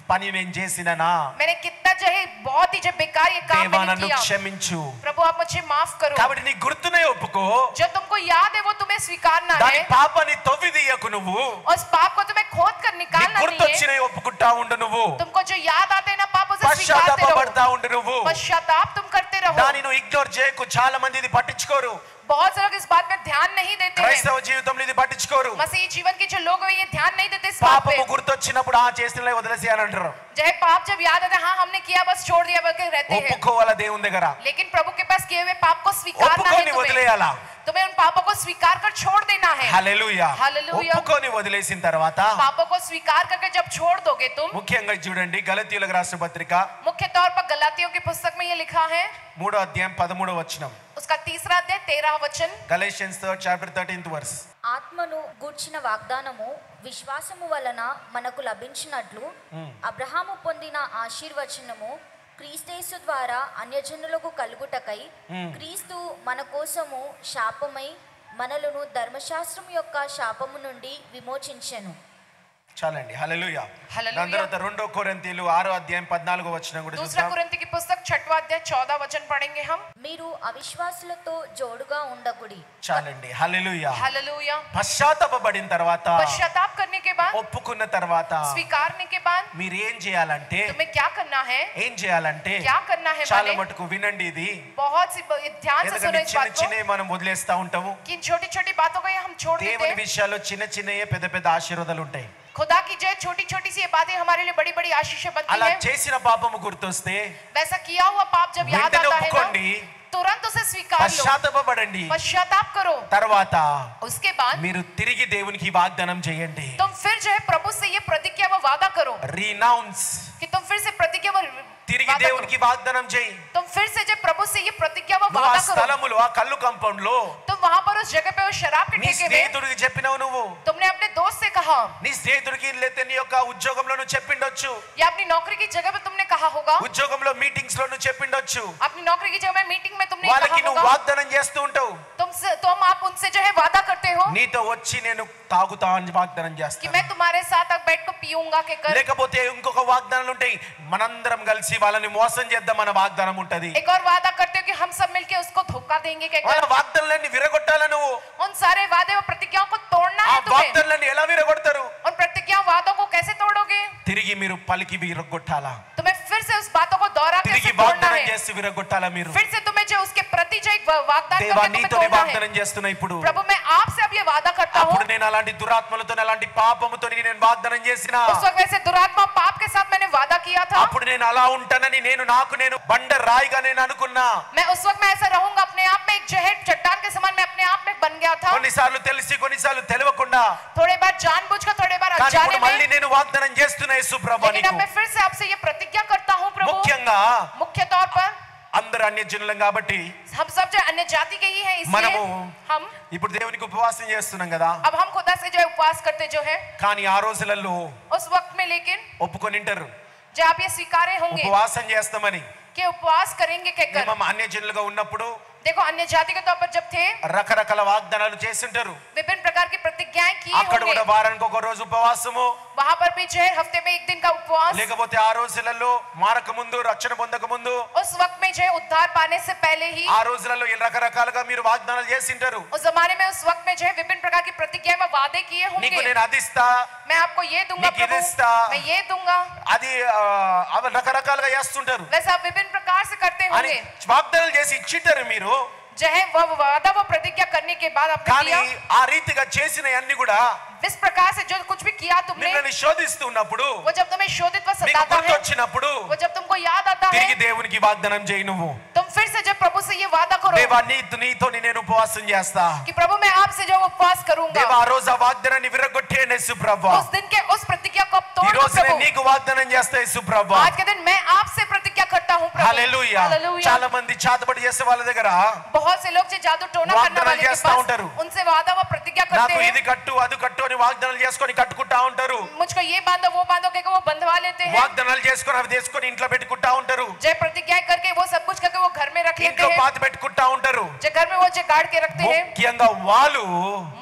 పని నేను చేసినానా, मैंने कितना जो है बहुत ही जो बेकार ये काम దేవా मैंने నన్ను किया, క్షమించు. प्रभु आप मुझे माफ करो. కాబట్టి నీకు గుర్తునే ఒప్పుకో. जो तुमको याद है वो तुम्हें स्वीकारना దాని है. పాపాన్ని తవ్విదీయకు నువ్వు. और उस पाप को तुम्हें खोद कर నీకు निकालना नहीं है. గుర్తొచ్చినవి ఒప్పుకుంటా ఉండు నువ్వు. तुमको जो याद आते हैं ना पापों से स्वीकारते रहो. పశ్చాత్తాపపడతా ఉండు నువ్వు. पश्चाताप तुम करते रहो. దాన్ని నువ్వు ఇగ్నోర్ చేయకు. చాలా మంది ఇది పట్టించుకోరు. बहुत से लोग इस बात में ध्यान नहीं देते हैं. క్రైస్తవ జీవితంలో ఇది పట్టించుకోరు. मसीही जीवन के जो लोग हैं ये ध्यान नहीं देते इस बात पे. పాపము గుర్తొచ్చినప్పుడు ఆ చేసినలే వదిలేసేయాలంటారు. जो है पाप जब याद आता है, हाँ हमने किया बस छोड़ दिया बल्कि रहते हैं. ఒప్పుకోవాలా దేవుని దగ్గర. लेकिन प्रभु के पास किए हुए पाप को स्वीकारना है. ఒప్పుకొని तुम्हें వదిలేయాలా. तुम्हें उन पापों को स्वीकार कर छोड़ देना है. హల్లెలూయా. హల్లెలూయా. ఒప్పుకొని వదిలేసిన తర్వాత पापों को स्वीकार करके जब छोड़ दोगे तुम, ముఖ్యంగా చూడండి గలతీయులకు రాసిన పత్రిక मुख्य तौर पर गलातियों की पुस्तक में ये लिखा है, 3వ అధ్యాయం 13వ వచనం. उसका 3रा अध्याय 13वां वचन. Galatians 3rd chapter 13th verse. ఆత్మను గూర్చిన వాగ్దానము విశ్వాసము వలన మనకు లభించినట్లు అబ్రహాము పొందిన ఆశీర్వచనము క్రీస్తు ద్వారా అన్యజనులకు కలుగుటకై క్రీస్తు మన కోసము శాపమై మనలను ధర్మశాస్త్రం యొక్క శాపము నుండి విమోచించెను. చాలండి. హల్లెలూయా. హల్లెలూయా. దాని తర్వాత 2 కొరింథీయులు 6వ అధ్యాయం 14వ వచనం కూడా दूसरा చూద్దాం. कुरिन्थी की पुस्तक 6वां अध्याय 14 वचन पढ़ेंगे हम. మీరు అవిశ్వాసులతో జోడుగా ఉండకుడి. చాలండి. హల్లెలూయా. हालेलुया. పశ్చాత్తాపపడిన తర్వాత, पश्चाताप करने के बाद, ఒప్పుకున్న తర్వాత स्वीकारने के बाद మీరు ఏం చేయాలంటే तुम्हें क्या करना है? ఏం చేయాలంటే क्या करना है చాలా माने? మటుకు వినండి ఇది. बहुत सी ध्यान से सुनो ఎందుకంటే इस చిన్న बात को. చిన్నవి మనం వదిలేస్తా ఉంటాము. कि छोटी छोटी बातों को ये हम छोड़ देते దేవుని हैं. విషయాల్లో చిన్న చిన్నయే పెద్ద పెద్ద ఆశీర్వాదాలు ఉంటాయి. खुदा की जो छोटी छोटी सी ये बातें हमारे लिए बड़ी बड़ी आशीषें बनती అలా हैं. చేసిన పాపము గుర్తొస్తే वैसा किया हुआ पाप जब याद వెంటనే आता है ఒప్పుకోండి. ना, तुरंत उसे स्वीकार लो. పశ్చాత్తాపపడండి. पश्चाताप करो. తర్వాత उसके बाद మీరు తిరిగి దేవునికి వాగ్దానం చేయండి. तुम फिर जो है प्रभु से ये प्रतिज्ञा व वादा करो రినౌన్స్. कि तुम फिर से प्रतिज्ञा व తిరిగి वादा దేవునికి करो. వాగ్దానం చేయి. तुम फिर से जो प्रभु से ये प्रतिज्ञा व నువ్వు ఆ वादा करो. స్థలములో ఆ కళ్ళు కంపౌండ్ లో तुम वहां पर उस जगह पे उस शराब के నీ ठेके में స్నేహితుడికి చెప్పినావు. నువ్వు तुमने अपने दोस्त से कहा, నీ స్నేహితుడికి లేతే నీ యొక్క ఉద్యోగంలో నువ్వు చెప్పిండొచ్చు. या अपनी नौकरी की जगह पे तुमने कहा होगा, ఉద్యోగంలో మీటింగ్స్ లో నువ్వు చెప్పిండొచ్చు. अपनी नौकरी की जगह में मीटिंग में में तुमने कहा వాళ్ళకి నువ్వు होगा, వాగ్దానం చేస్తూ ఉంటావు, तुम आप उनसे जो है वादा करते हो నీతో వచ్చి నేను తాగుతా అని వాగ్దానం कि చేస్తాను. मैं तुम्हारे साथ अब बैठ कर पीऊंगा के कर। లేకపోతే ఇంకొక వాగ్దానాలు ఉంటాయి, మనందరం కలిసి వాళ్ళని మోసం చేద్దాం మన వాగ్దానం ఉంటది. एक और वादा करते हो कि हम सब मिलके उसको धोखा देंगे के వాళ్ళ कर। వాగ్దానాలన్నీ విరగొట్టాల నువ్వు. उन सारे वादे और प्रतिज्ञाओं को तोड़ना ఆ है तुम्हें। వాగ్దానాలన్నీ ఎలా విరగొడతారు? उन प्रतिज्ञा वादों को कैसे तोड़ोगे? తిరిగి మీరు పలికి విరగొట్టాలా, तुम्हें फिर से उस बातों को दोहरा के తిరిగి उसे तोड़ना వాగ్దానం है। చేసి విరగొట్టాలా మీరు. फिर से तुम्हें जो उसके प्रति जो एक वाग्दान దేవా करके तुम्हें నీతో तोड़ना है। వాగ్దానం చేస్తున్నా ఇప్పుడు. प्रभु मैं आपसे अब ये वादा करता हूँ, అప్పుడు నేను అలాంటి దురాత్మలతో అలాంటి పాపముతో నేను వాగ్దానం చేసిన, उस वक्त वैसे दुरात्मा पाप के साथ मैंने वादा किया था, అప్పుడు నేను అలా ఉంటానని నేను బండ రాయిగా నేను అనుకున్నా. मैं उस वक्त मैं ऐसा रहूंगा अपने आप में एक जहर चट्टान के समान मैं अपने आप में बन गया था। కొన్నిసార్లు తెలిసి కొన్నిసార్లు తెలియకుండా, थोड़े बार जानबूझकर थोड़े बार కానీ अनजाने ఇప్పుడు మళ్ళీ में, నేను వాగ్దానం చేస్తున్నా యేసు ప్రభువా लेकिन अब నీకు. मैं फिर से आपसे ये प्रतिज्ञा करता हूँ प्रभु, ముఖ్యంగా मुख्य तौर पर అందరు అన్యజనులం కాబట్టి हम सब जो अन्य जाति के ही हैं, इसलिए మనము हम ఇప్పుడు దేవునికి ఉపవాసం చేస్తున్నాం కదా. अब हम खुदा से जो है उपवास करते जो है కానీ ఆ రోజులలో उस वक्त में, लेकिन ఒప్పుకొనింటారు जब आप ये स्वीकारे होंगे ఉపవాసం చేస్తామని. कि उपवास करेंगे कहकर। మేము అన్యజనులుగా ఉన్నప్పుడు देखो अन्य जाति के तौर पर जब थे రకరకాల వాగ్దానాలు చేస్తుంటారు. विभिन्न प्रकार की प्रतिज्ञाएं की అక్కడ కూడా होंगी, వారానికి ఒక రోజు ఉపవాసము, वहां पर भी जो है हफ्ते में एक दिन का उपवास। లేకపోతే ఆ రోజులలో మారక ముందు రక్షణ పొందక ముందు उस वक्त में जो है उद्धार पाने से पहले ही, ఆ రోజులలో రకరకాలుగా మీరు వాగ్దానాలు చేసింటారు. उस जमाने में उस वक्त में जो है विभिन्न प्रकार की प्रतिज्ञाएं व वादे किए నీకు होंगे। నేను అది ఇస్తా, मैं आपको ये दूंगा నీకు ఇది प्रभु, ఇస్తా, मैं ये दूंगा, అది అవి రకరకాలుగా చేస్తుంటారు वैसे आप विभिन्न प्रकार से करते అని होंगे। వాగ్దానాలు చేసి ఇచ్చింటారు మీరు. जो है वह वादा वो प्रतिज्ञा करने के बाद आपने కానీ किया, ఆ రీతిగా చేసిన అన్ని కూడా इस प्रकार से जो कुछ भी किया तुमने, మిమ్మల్ని శోధిస్తున్నప్పుడు, वो जब तुम्हें शोधित व మీకు सताता है, గుర్తొచ్చినప్పుడు वो जब तुमको याद आता है, తిరిగి దేవునికి వాగ్దానం చేయి నువ్వు. तुम फिर से जब प्रभु से ये वादा करो దేవా నీతో నేను ఉపవాసం చేస్తా. कि प्रभु मैं आपसे जो उपवास करूंगा, దేవా ఆ రోజు ఆ వాగ్దానాన్ని విరగొట్టేయండి యేసు ప్రభువా. उस दिन के उस प्रतिज्ञा को अब ఈ तोड़ दो రోజు నేను प्रभु। నీకు వాగ్దానం చేస్తా యేసు ప్రభువా. आज के दिन मैं आपसे प्रतिज्ञा करता हूँ प्रभु। హల్లెలూయా. हालेलुया। చాలా మంది చేతబడి చేసే వాళ్ళ దగ్గర बहुत से लोग जो जादू टोना करने వాగ్దానాలు वाले के చేస్తా पास ఉంటారు. उनसे वादा व प्रतिज्ञा करते నాకు हैं, ఇది కట్టు అది కట్టు అని వాగ్దానాలు చేసుకొని కట్టుకుంటా ఉంటారు. मुझको ये बांधो वो बांधो कहकर वो बंधवा लेते हैं, వాగ్దానాలు చేసుకొని అవి తీసుకొని ఇంట్లో పెట్టుకుంటా ఉంటారు. जय प्रतिज्ञाएं करके वो सब कुछ करके वो घर में रख लेते ఇంట్లో हैं, పాతి పెట్టుకుంటా ఉంటారు. जो घर में वो जो गाड़ के रखते हैं। ముఖ్యంగా వాళ్ళు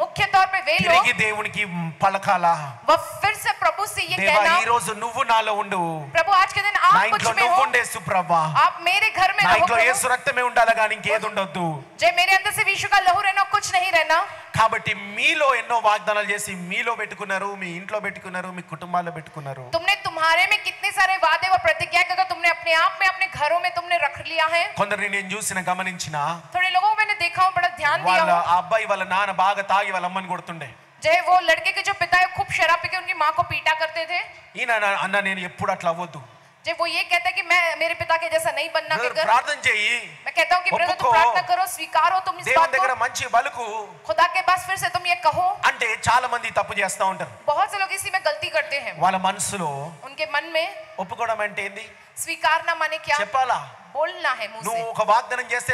मुख्य तौर पे वे लोग తిరిగి దేవునికి పలకాలా, वह फिर से प्रभु से ये దేవా कहना, ఈ రోజు నువ్వు నాలో ఉండు, प्रभु आज के दिन నా आप मुझ ఇంట్లో में నువ్వు हो, ఉండే యేసు ప్రభువా. आप मेरे घर में నా रहो ఇంట్లో प्रभु। యేసు రక్తమే ఉండాలి కానీ ఇంకేది ఉండొద్దు. जय मेरे अंदर से यीशु का लहू रहना, कुछ नहीं रहना। కాబట్టి మీలో ఎన్నో వాగ్దానాలు చేసి మీలో పెట్టుకున్నారు, మీ ఇంట్లో పెట్టుకున్నారు, మీ కుటుంబాల్లో పెట్టుకున్నారు. तुमने तुम्हारे में कितने सारे वादे व प्रतिज्ञा करके तुमने अपने आप में अपने घरों में तुमने रख लिया है। కొందరిని నేను చూసిన గమనించిన थोड़े लोगों को मैंने देखा हूँ, बड़ा ध्यान दिया వాళ్ళ हूँ, ఆ అబ్బాయి వాళ్ళ నాన్న బాగా తాగి వాళ్ళ అమ్మని కొడుతుండే. जय वो लड़के के जो पिता है खूब शराब पी के उनकी माँ को पीटा करते थे। ఈయన అన్న నేను ఎప్పుడు అట్లా అవ్వద్దు, जय वो ये कहता है कि मैं मेरे पिता के जैसा नहीं बनना के कर। ప్రార్థన చెయ్యి, मैं कहता हूँ कि ब्रदर तुम ఒప్పుకో, प्रार्थना करो, स्वीकारो तुम इस దేవుని बात దగ్గర को, మంచి బలుకు. खुदा के पास फिर से तुम ये कहो। అంటే చాలా మంది తప్పు చేస్తా ఉంటారు. बहुत से लोग इसी में गलती करते हैं, వాళ్ళ మనసులో उनके मन में ఒప్పుకోవడం అంటే ఏంది स्वीकारना माने क्या, చెప్పాలా. बोलना है मुंह నువ్వు से। ఒక వాగ్దానం చేస్తే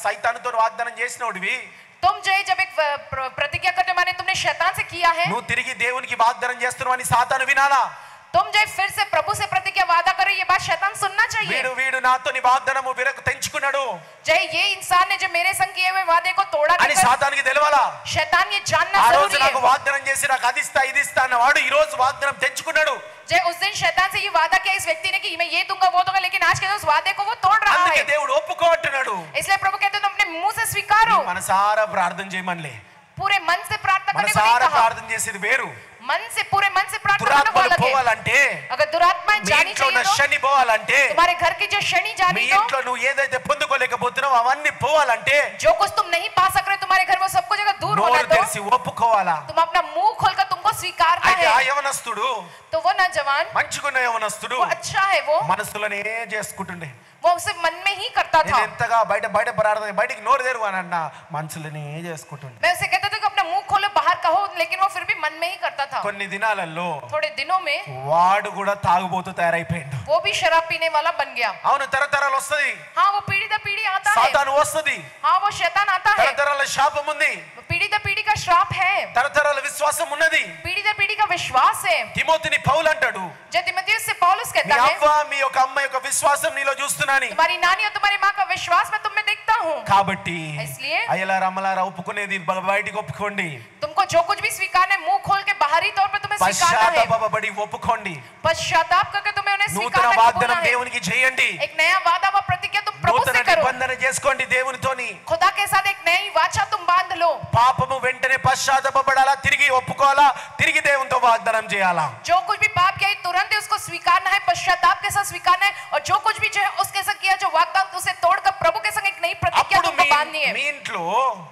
సైతానుతో వాగ్దానం చేసినోడివి, तुम जो है जब एक प्रतिज्ञा करते माने तुमने शैतान से किया है, నువ్వు తిరిగి దేవునికి వాగ్దానం చేస్తున్నావు అని సాతాను వినాలా. तुम जो फिर से प्रभु से प्रतिज्ञा वादा करो, ये बात शैतान सुनना चाहिए। వీడు నాతో నీ వాగ్దానము విరకు తెంచుకున్నాడు जय ये इंसान ने जो मेरे संग किए हुए वादे को तोड़ा అని कर, సాతానికి తెలవాలా. शैतान ये जानना ఆ రోజు जरूरी నాకు है। వాగ్దానం చేసి నాకు అది ఇస్తా ఇది ఇస్తా అన్నవాడు ఈ రోజు వాగ్దానం తెంచుకున్నాడు. जय उस दिन शैतान से ये वादा किया इस व्यक्ति ने कि मैं ये दूंगा वो दूंगा, लेकिन आज के दिन उस वादे को वो तोड़ रहा అందుకే है। దేవుడు ఒప్పుకో అంటున్నాడు. इसलिए प्रभु कहते तुम अपने मुंह से स्वीकारो, మనసారా ప్రార్థన చేయమనిలే. पूरे मन से प्रार्थना करने को नहीं మనసారా कहा। ప్రార్థన చేసేది వేరు. मन से पूरे मन से प्रार्थना करने దురాత్మలు वाला है। పోవాలంటే, अगर दुरात्मा మీ जानी ఇంట్లో ఉన్న चाहिए तो శని పోవాలంటే, तुम्हारे घर की जो शनि మీ जानी तो ఇంట్లో నువ్వు ఏదైతే పొందుకోలేకపోతున్నావు అవన్నీ పోవాలంటే जो कुछ तुम नहीं पा सक रहे तुम्हारे घर वो सब कुछ अगर दूर होना నోరు तो తెరిచి ఒప్పుకోవాలా. तुम अपना मुंह खोलकर तुमको स्वीकारना అయితే ఆ है। యవనస్తుడు तो वो नौजवान మంచిగున్న యవనస్తుడు वो अच्छा है, वो మనసులోనే చేసుకుంటుండే. वो उसे मन में ही करता था। నేను ఎంతగా బయట ప్రార్థన బయటికి నోరు తెరువు అని అన్న మనసులోనే చేసుకుంటుండే. मैं उसे कहता था कि अपना मुंह खोलो बाहर बाहर कहो, लेकिन वो फिर भी मन में ही करता था। కొన్ని దినాలలో थोड़े दिनों में వాడు కూడా తాగుబోతూ తయారైపోయాడు. वो भी शराब पीने वाला बन गया। అవును, తరతరాలు వస్తది, हाँ, वो पीढ़ी दर पीढ़ी आता है। సాతాను వస్తది, हाँ, वो शैतान आता है। తరతరాల శాపం ఉంది, पीढ़ी दर पीढ़ी का श्राप है, తరతరాల విశ్వాసం ఉన్నది. पीढ़ी दर पीढ़ी का विश्वास है। తిమోతిని పౌలు అంటాడు, जब तिमोथियुस से पौलुस మీ कहता है, అవ్వ మీ యొక్క అమ్మ యొక్క విశ్వాసం నీలో చూస్తున్నాని. तुम्हारी नानी और तुम्हारी माँ का विश्वास मैं तुम में देखता हूँ। కాబట్టి इसलिए అయ్యలారా అమ్మలారా ఒప్పుకునేది బయటికి ఒప్పుకోండి, तुमको जो कुछ भी स्वीकारना है, मुंह खोल के बाहरी तौर पर तुम्हें स्वीकारना है। పశ్చాత్తాపపడి ఒప్పుకోండి. पश्चाताप करके तुम्हें उन्हें నూతన स्वीकारना వాగ్దానం है। దేవునికి చేయండి, एक नया वादा व प्रतिज्ञा तुम प्रभु నూతన से करो। నిబంధన చేసుకోండి దేవునితోని. खुदा के साथ एक नई वाचा तुम बांध लो। పాపము వెంటనే పశ్చాత్తాపపడాలా, తిరిగి ఒప్పుకోవాలా, తిరిగి దేవునితో వాగ్దానం చేయాలా. जो कुछ भी पाप किया है तुरंत ही उसको स्वीकारना है, पश्चाताप के साथ स्वीकारना है, और जो कुछ भी जो है उसके साथ किया जो वाग्दान उसे तोड़कर प्रभु के संग एक नई प्रतिज्ञा అప్పుడు तुमको बांधनी है। మీ ఇంట్లో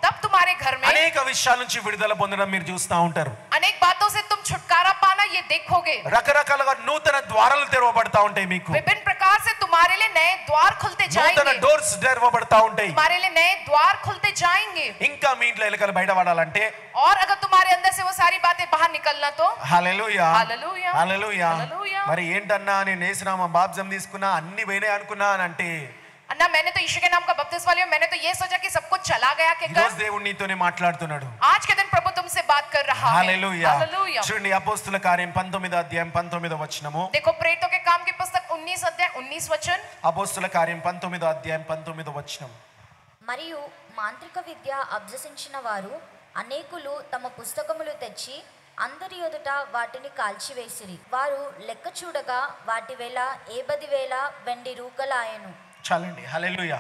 तब तुम्हारे घर में అనేక విషయాల నుంచి విడుదల పొందడం మీరు చూస్తూ ఉంటారు. अनेक बातों से तुम छुटकारा पाना ये देखोगे। రకరకాలుగా నూతన ద్వారాలు తెరవబడతా ఉంటాయి, మీకు विभिन्न प्रकार से तुम्हारे लिए नए द्वार खुलते నూతన जाएंगे, డోర్స్ తెరవబడతా ఉంటాయి. तुम्हारे लिए नए द्वार खुलते जाएंगे। ఇంకా మీ ఇంట్లో ఎలుకలు బయటపడాలంటే और अगर तुम्हारे अंदर से वो सारी बातें बाहर निकलना तो హల్లెలూయా హల్లెలూయా హల్లెలూయా. హల్లెలూయా. మరి ఏంటన్నా నేను యేసునామ బాప్తిజం తీసుకున్నా అన్ని పోయినాయి అనుకున్నా అని అంటే अन्ना मैंने तो यीशु के नाम का बपतिस्मा लिया, मैंने तो ये सोचा कि सब कुछ चला गया कि ఈ రోజు దేవుడు నీతోనే మాట్లాడుతున్నాడు. आज के दिन प्रभु तुमसे बात कर रहा है। హల్లెలూయా. हालेलूया। చూడండి అపోస్తుల కార్యం 19వ అధ్యాయం 19వ వచనము. देखो प्रेरितों के काम की पुस्तक 19 अध्याय 19 वचन। అపోస్తుల కార్యం 19వ అధ్యాయం 19వ వచనం. మరియు మాంత్రిక విద్య అభ్యసించిన వారు అనేకులు తమ పుస్తకములు తెచ్చి అందరి ఎదుట వాటిని కాల్చివేసిరి. వారు లెక్క చూడగా వాటి వేల 70,000 వెండి రూకలాయెను. చాలండి. హల్లెలూయా.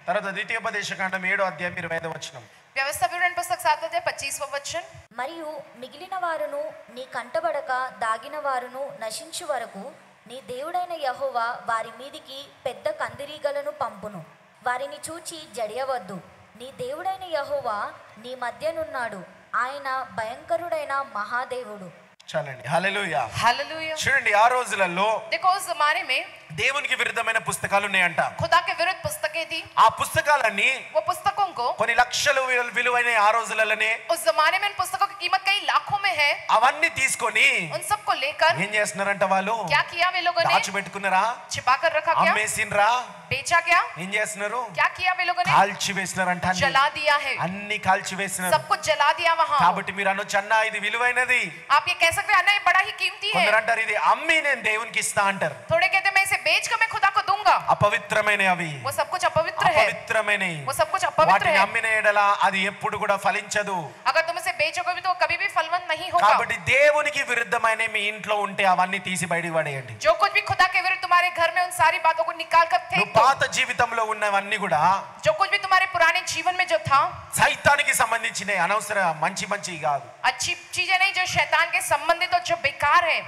తర్వాత ద్వితీయోపదేశకాండం 7వ అధ్యాయం 25వ వచనం. व्यवस्था विवरण पुस्तक 7 अध्याय 25वां वचन। మరియు మిగిలిన వారును నీ కంటబడక దాగిన వారును నశించు వరకు నీ దేవుడైన యెహోవా వారి మీదికి పెద్ద కందిరీగలను పంపును. వారిని చూచి జడియవద్దు. నీ దేవుడైన యెహోవా నీ మధ్యనున్నాడు. ఆయన భయంకరుడైన మహాదేవుడు. చాలండి. హల్లెలూయా. हालेलुया। చూడండి ఆ రోజులలో देखो उस जमाने में దేవునికి విరుద్ధమైన పుస్తకాలు ఉన్నాయంట. खुदा के विरुद्ध पुस्तकें थी। ఆ పుస్తకాలన్నీ वो पुस्तकों को కొన్ని లక్షలు విలువైన ఆ రోజులలోనే उस जमाने में इन पुस्तकों की कीमत कई लाखों में है। అవన్నీ తీసుకొని उन सब को लेकर ఏం చేస్తున్నారంట వాళ్ళు? क्या किया वे लोगों ने? దాచిపెట్టుకున్నారా? छिपा कर रखा क्या? అమ్మేసినరా? बेचा क्या? ఏం చేస్తున్నారు? क्या किया वे लोगों ने? కాల్చి వేసినారంట. जला दिया है। అన్ని కాల్చి వేసినారు. सब कुछ जला दिया वहां। కాబట్టి మీరు అనొచ్చు, అన్నా ఇది విలువైనది. आप ये कह सकते हैं अन्ना ये बड़ा ही कीमती है। కొందరు అంటారు ఇది అమ్మి నేను దేవునికి ఇస్తా అంటారు. थोड़े कहते हैं मैं इसे बेच कर मैं खुदा को दूंगा। అపవిత్రమైన అవి, वो सब कुछ अपवित्र है। అపవిత్రమైన वो सब कुछ अपवित्र వాటిని है। అమ్మిన ఎడల అది ఎప్పుడు కూడా ఫలించదు. अगर तुम इसे बेचोगे भी तो कभी भी फलवंत नहीं होगा। కాబట్టి దేవునికి విరుద్ధమైన మీ ఇంట్లో ఉంటే అవన్నీ తీసి బయటికి పడేయండి. जो कुछ भी खुदा के विरुद्ध तुम्हारे घर में उन सारी बातों को निकाल कर फेंक నువ్వు दो। పాత జీవితంలో ఉన్నవన్నీ కూడా जो कुछ भी तुम्हारे पुराने जीवन में जो था సైతానికి సంబంధించిన అనవసర మంచి కాదు. अच्छी चीजें नहीं, जो शैतान के संबंधित और जो बेकार है,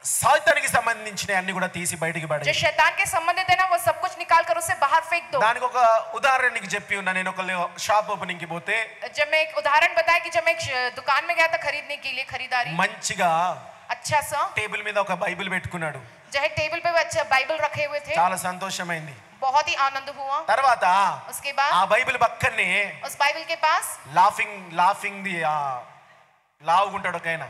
సైతానికి సంబంధించిన అన్ని కూడా తీసి బయటికి जो పడేయండి. शैतान के संबंधित है ना वो सब कुछ निकाल कर उसे बाहर फेंक दो। దానికి ఒక ఉదాహరణ నీకు చెప్పి ఉన్నా. నేను ఒక షాప్ ఓపెనింగ్ కి పోతే जब मैं एक उदाहरण बताया कि जब मैं एक दुकान में गया था खरीदने के लिए, खरीदारी, మంచిగా अच्छा सा టేబుల్ మీద ఒక బైబిల్ పెట్టుకున్నాడు. जो है टेबल पे वो अच्छा बाइबल रखे हुए थे। చాలా సంతోషమైంది. बहुत ही आनंद हुआ। తర్వాత उसके ఆ बाद బైబిల్ పక్కనే उस बाइबल के पास లాఫింగ్ ది లావుగుంటాడు ఒక ఆయన.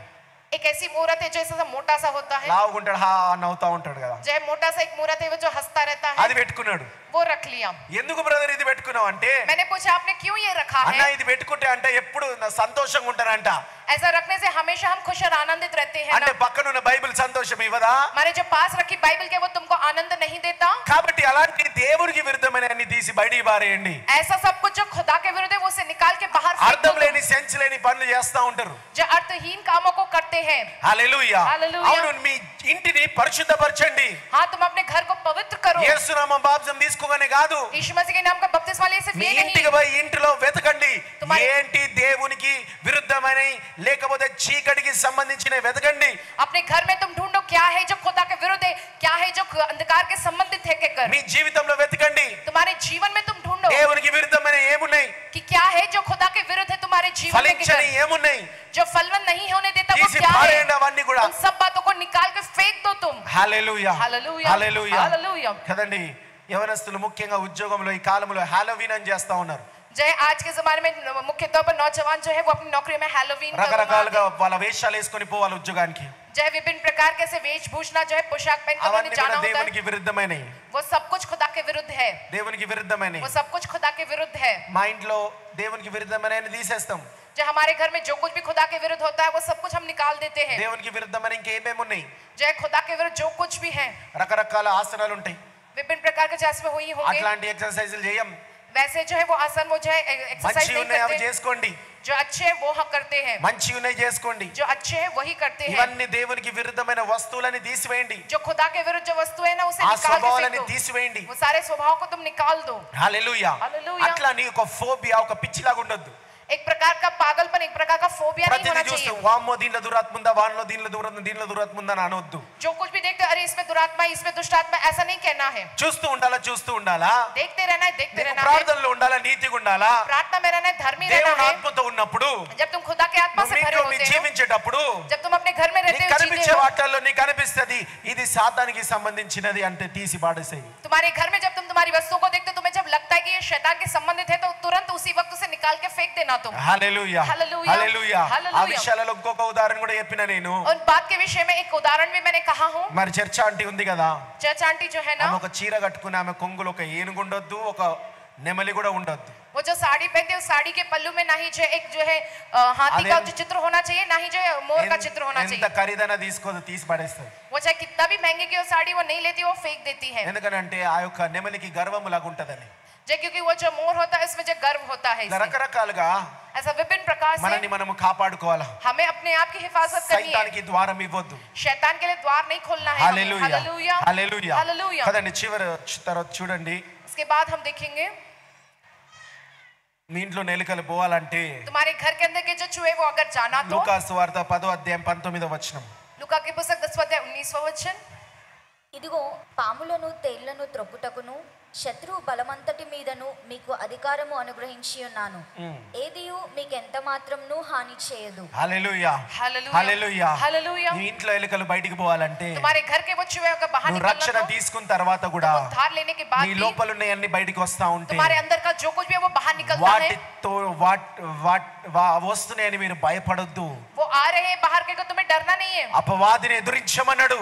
एक ऐसी मूर्त है जो ऐसा मोटा सा होता है, లావుగుంటాడు, హా నవ్వుతా ఉంటాడు కదా, जो है मोटा सा एक मूर्त है वो जो हंसता रहता है, అది పెట్టుకున్నాడు. वो रख लिया। ఎందుకు బ్రదర్ ఇది పెట్టుకున్నావు అంటే, मैंने पूछा आपने क्यों ये रखा అన్న है? ఇది పెట్టుకుంటే అంటే ఎప్పుడు సంతోషంగా ఉంటారంట. ऐसा रखने से हमेशा हम खुश और आनंदित रहते हैं అంటే ना। పక్కనున్న బైబిల్ సంతోషం ఇవ్వదా? हमारे जो पास रखी बाइबल के वो तुमको आनंद नहीं देता? కాబట్టి అలాంటి దేవునికి విరుద్ధమైన అన్ని తీసి బయటికి పారేయండి. ऐसा सब कुछ जो खुदा के विरुद्ध है वो उसे निकाल के बाहर फेंक అర్థం दो। లేని సెన్స్ లేని పనులు చేస్తా ఉంటారు. जो अर्थहीन कामों को करते हैं। హల్లెలూయా. హల్లెలూయా. అవును, మీ ఇంటిని పరిశుద్ధపరచండి. हाँ, तुम अपने घर को पवित्र करो। యేసునామం బాప్తిజం తీసుకోగానే కాదు, यीशु मसीह के नाम का बपतिस्मा ले सिर्फ మీ ये नहीं, ఇంటికి పోయి ఇంటిలో వెతకండి. तुम्हारे- ఏంటి దేవునికి విరుద్ధమైన లేకపోతే చీకటికి సంబంధించిన వెతకండి. अपने घर में तुम ढूंढो क्या है जो खुदा के विरुद्ध है, क्या है जो अंधकार के संबंधित है कहकर। మీ జీవితంలో వెతకండి. तुम्हारे जीवन में तुम ढूंढो దేవునికి విరుద్ధమైన ఏమున్నాయి, कि क्या है जो खुदा के विरुद्ध है तुम्हारे जीवन में ఫలించని कहकर। ఏమున్నాయి, जो फलवंत नहीं होने देता वो తీసి क्या है? పారేయండి అవన్నీ కూడా. उन सब बातों को निकाल के फेंक दो तुम। హల్లెలూయా. హల్లెలూయా. హల్లెలూయా. హల్లెలూయా. కదండి, యవనస్తులు ముఖ్యంగా ఉద్యోగంలో ఈ కాలంలో హాలోవీన్ అని చేస్తా ఉన్నారు. जय आज के जमाने में मुख्य तौर पर नौजवान जो है वो अपनी नौकरी में हैलोवीन రకరకాలుగా వాళ్ళ వేషాలు వేసుకొని పోవాలి ఉద్యోగానికి. जय विभिन्न प्रकार के से वेशभूषण जो है पोशाक पहनकर అవన్నీ उन्हें जाना కూడా होता है. దేవునికి విరుద్ధమైనవి. वो सब कुछ खुदा के विरुद्ध है. దేవునికి విరుద్ధమైనవి. वो सब कुछ खुदा के विरुद्ध है. మా ఇంట్లో దేవునికి విరుద్ధమైనవి తీసేస్తాం. जो हमारे घर में जो कुछ भी खुदा के विरुद्ध होता है वो सब कुछ हम निकाल देते हैं. దేవునికి విరుద్ధమైన ఇంకేమేమి ఉన్నాయి? जय खुदा के विरुद्ध जो कुछ भी है. రకరకాల ఆసనాలు ఉంటాయి. विभिन्न प्रकार के जैसे हुई होंगे. అట్లాంటి ఎక్సర్సైజులు చేయం. वैसे जो है वो आसन वो जो है एक्सरसाइज మంచి नहीं ఉన్నాయి అవి करते. చేసుకోండి. जो अच्छे हैं वो करते हैं. మంచి ఉన్నాయి చేసుకోండి. जो अच्छे हैं वही करते हैं. ఇవన్నీ దేవునికి విరుద్ధమైన వస్తువులని తీసివేయండి. जो खुदा के विरुद्ध जो वस्तु है ना उसे ఆ निकाल के స్వభావాలని फेंक दो. తీసివేయండి. वो सारे स्वभाव को तुम निकाल दो. హల్లెలూయా. హల్లెలూయా. అట్లా నీ ఒక ఫోబియా ఒక పిచ్చిలాగా ఉండొద్దు. एक प्रकार का पागलपन एक प्रकार का फोबिया नहीं होना ప్రతిదీ చూస్తూ चाहिए. వామ్మో దీనిలో దురాత్మ ఉందా వానిలో దీనిలో దురాత్మ ఉందా అని అనొద్దు. जो कुछ भी देखते अरे इसमें दुरात्मा इसमें दुष्ट आत्मा ऐसा नहीं कहना है. చూస్తూ ఉండాలా. देखते रहना है देखते నీకు रहना है. ప్రార్థనలో ఉండాలా, నీతిగా ఉండాలా. प्रार्थना में रहना है धर्मी रहना దేవుని है. ఆత్మతో ఉన్నప్పుడు जब तुम खुदा के आत्मा से भरे నువ్వు होते हो జీవించేటప్పుడు जब तुम अपने घर में रहते నీకు हो కనిపించే जीते हो వాటిల్లో నీకు కనిపిస్తది ఇది సాతానికి సంబంధించినది అంటే తీసి పాడేసేయి. तुम्हारे घर में जब तुम तुम्हारी वस्तुओं को देखते हो तुम्हें जब लगता है कि ये शैतान के संबंधित है तो तुरंत उसी वक्त उसे निकाल के फेंक देना तुम. హల్లెలూయా. హల్లెలూయా. హల్లెలూయా. ఆ హల్లెలూయా. విషయాలలో ఇంకొక ఉదాహరణ కూడా చెప్పిన నేను. उन बात के विषय में एक उदाहरण भी मैंने कहा हूँ. మరి చర్చ ఆంటీ ఉంది కదా, चर्च आंटी जो है ना ఆమె ఒక చీర కట్టుకుని ఆమె కొంగులో ఒక ఏనుగు ఉండొద్దు ఒక నెమలి కూడా ఉండొద్దు. वो जो साड़ी पहनती है उस साड़ी के पल्लू में ना ही जो एक जो है हाथी का जो चित्र होना चाहिए ना ही जो है मोर का चित्र होना ఎంత चाहिए. ఖరీదైనా తీసుకోదు తీసి పడేస్తుంది. वो चाहे कितना भी महंगे की वो साड़ी वो नहीं लेती वो फेंक देती है. ఎందుకంటే ఆ యొక్క నెమలికి గర్వము లాగా ఉంటదని. जो क्योंकि वो जो मोर होता है इसमें जो गर्व होता है इसमें. రకరకాలుగా ऐसा विभिन्न प्रकार మనల్ని से మనము కాపాడుకోవాలా. हमें अपने आप की हिफाजत करनी है. సైతానికి ద్వారం ఇవ్వొద్దు. शैतान के लिए द्वार नहीं खोलना है. హల్లెలూయా. Hallelujah hallelujah. हालेलुया. కదండి చివరి తర్వాత చూడండి इसके बाद हम देखेंगे మీ ఇంట్లో నెలకలు పోవాలంటే तुम्हारे घर के अंदर के जो चूहे वो अगर जाना तो లూకా సువార్త 10వ అధ్యాయం 19వ వచనం. लूका की पुस्तक 10वां अध्याय 19वां वचन. ఇదిగో పాములను తేళ్లను త్రొక్కుటకును శత్రువు బలమంతటి మీదను మీకు అధికారము అనుగ్రహించి ఉన్నాను. ఏదియు మీకు ఎంత మాత్రమును హాని చేయదు. హల్లెలూయా. Hallelujah hallelujah. हालेलुया. నీ ఇంట్లో ఎలుకలు బయటికి పోవాలంటే तुम्हारे घर के वो चूहे अगर बाहर నువ్వు निकलना రక్షణ तो తీసుకున్న తర్వాత కూడా उद्धार लेने के बाद నీ भी లోపల ఉన్నవన్నీ బయటికి వస్తా ఉంటే तुम्हारे अंदर का जो कुछ भी है वो बाहर निकलता है. వాటితో వస్తున్నాయని మీరు భయపడొద్దు. वो आ रहे हैं बाहर के को तुम्हें डरना नहीं है. అపవాదిని ఎదురించమన్నాడు.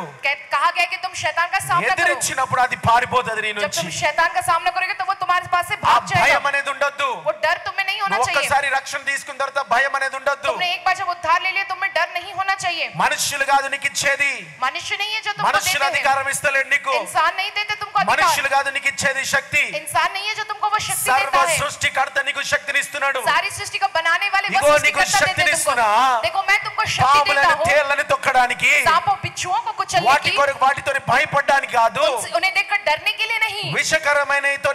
कहा गया कि तुम शैतान का सामना करो. ఎదిరించినప్పుడు అది పారిపోతుంది నీ जब నుంచి. तुम शैतान का सामना करोगे तो वो तुम्हारे पास से ఆ भाग భయం जाएगा. అనేది ఉండొద్దు. वो डर तुम्हें नहीं होना నువ్వు चाहिए. ఒక్కసారి రక్షణ తీసుకున్న తర్వాత భయం అనేది ఉండొద్దు. तुमने एक बार जब उद्धार ले लिया तुम्हें डर नहीं होना चाहिए. మనుషులు కాదు నీకు ఇచ్చేది. मनुष्य नहीं है जो तुमको మనుషులు देते हैं. అధికారం ఇస్తలేడు నీకు. इंसान नहीं देते तुमको अधिकार. మనుషులు కాదు నీకు ఇచ్చేది శక్తి. इंसान नहीं है जो तुमको वो शक्ति సర్వ देता है. సృష్టికర్త నీకు శక్తిని ఇస్తున్నాడు. सारी सृष्टि को बनाने वाले वो इगो सृष्टिकर्ता निको शक्ति देते निस्तुना। तुमको. देखो मैं तुमको शक्ति देता పాములను हूँ తేళ్లను తొక్కడానికి सांपों बिच्छुओं को कुचलने వాటి की. కొరకు వాటితో భయపడడానికి కాదు. उन्हें देखकर डरने के लिए नहीं. విషకరమైనతో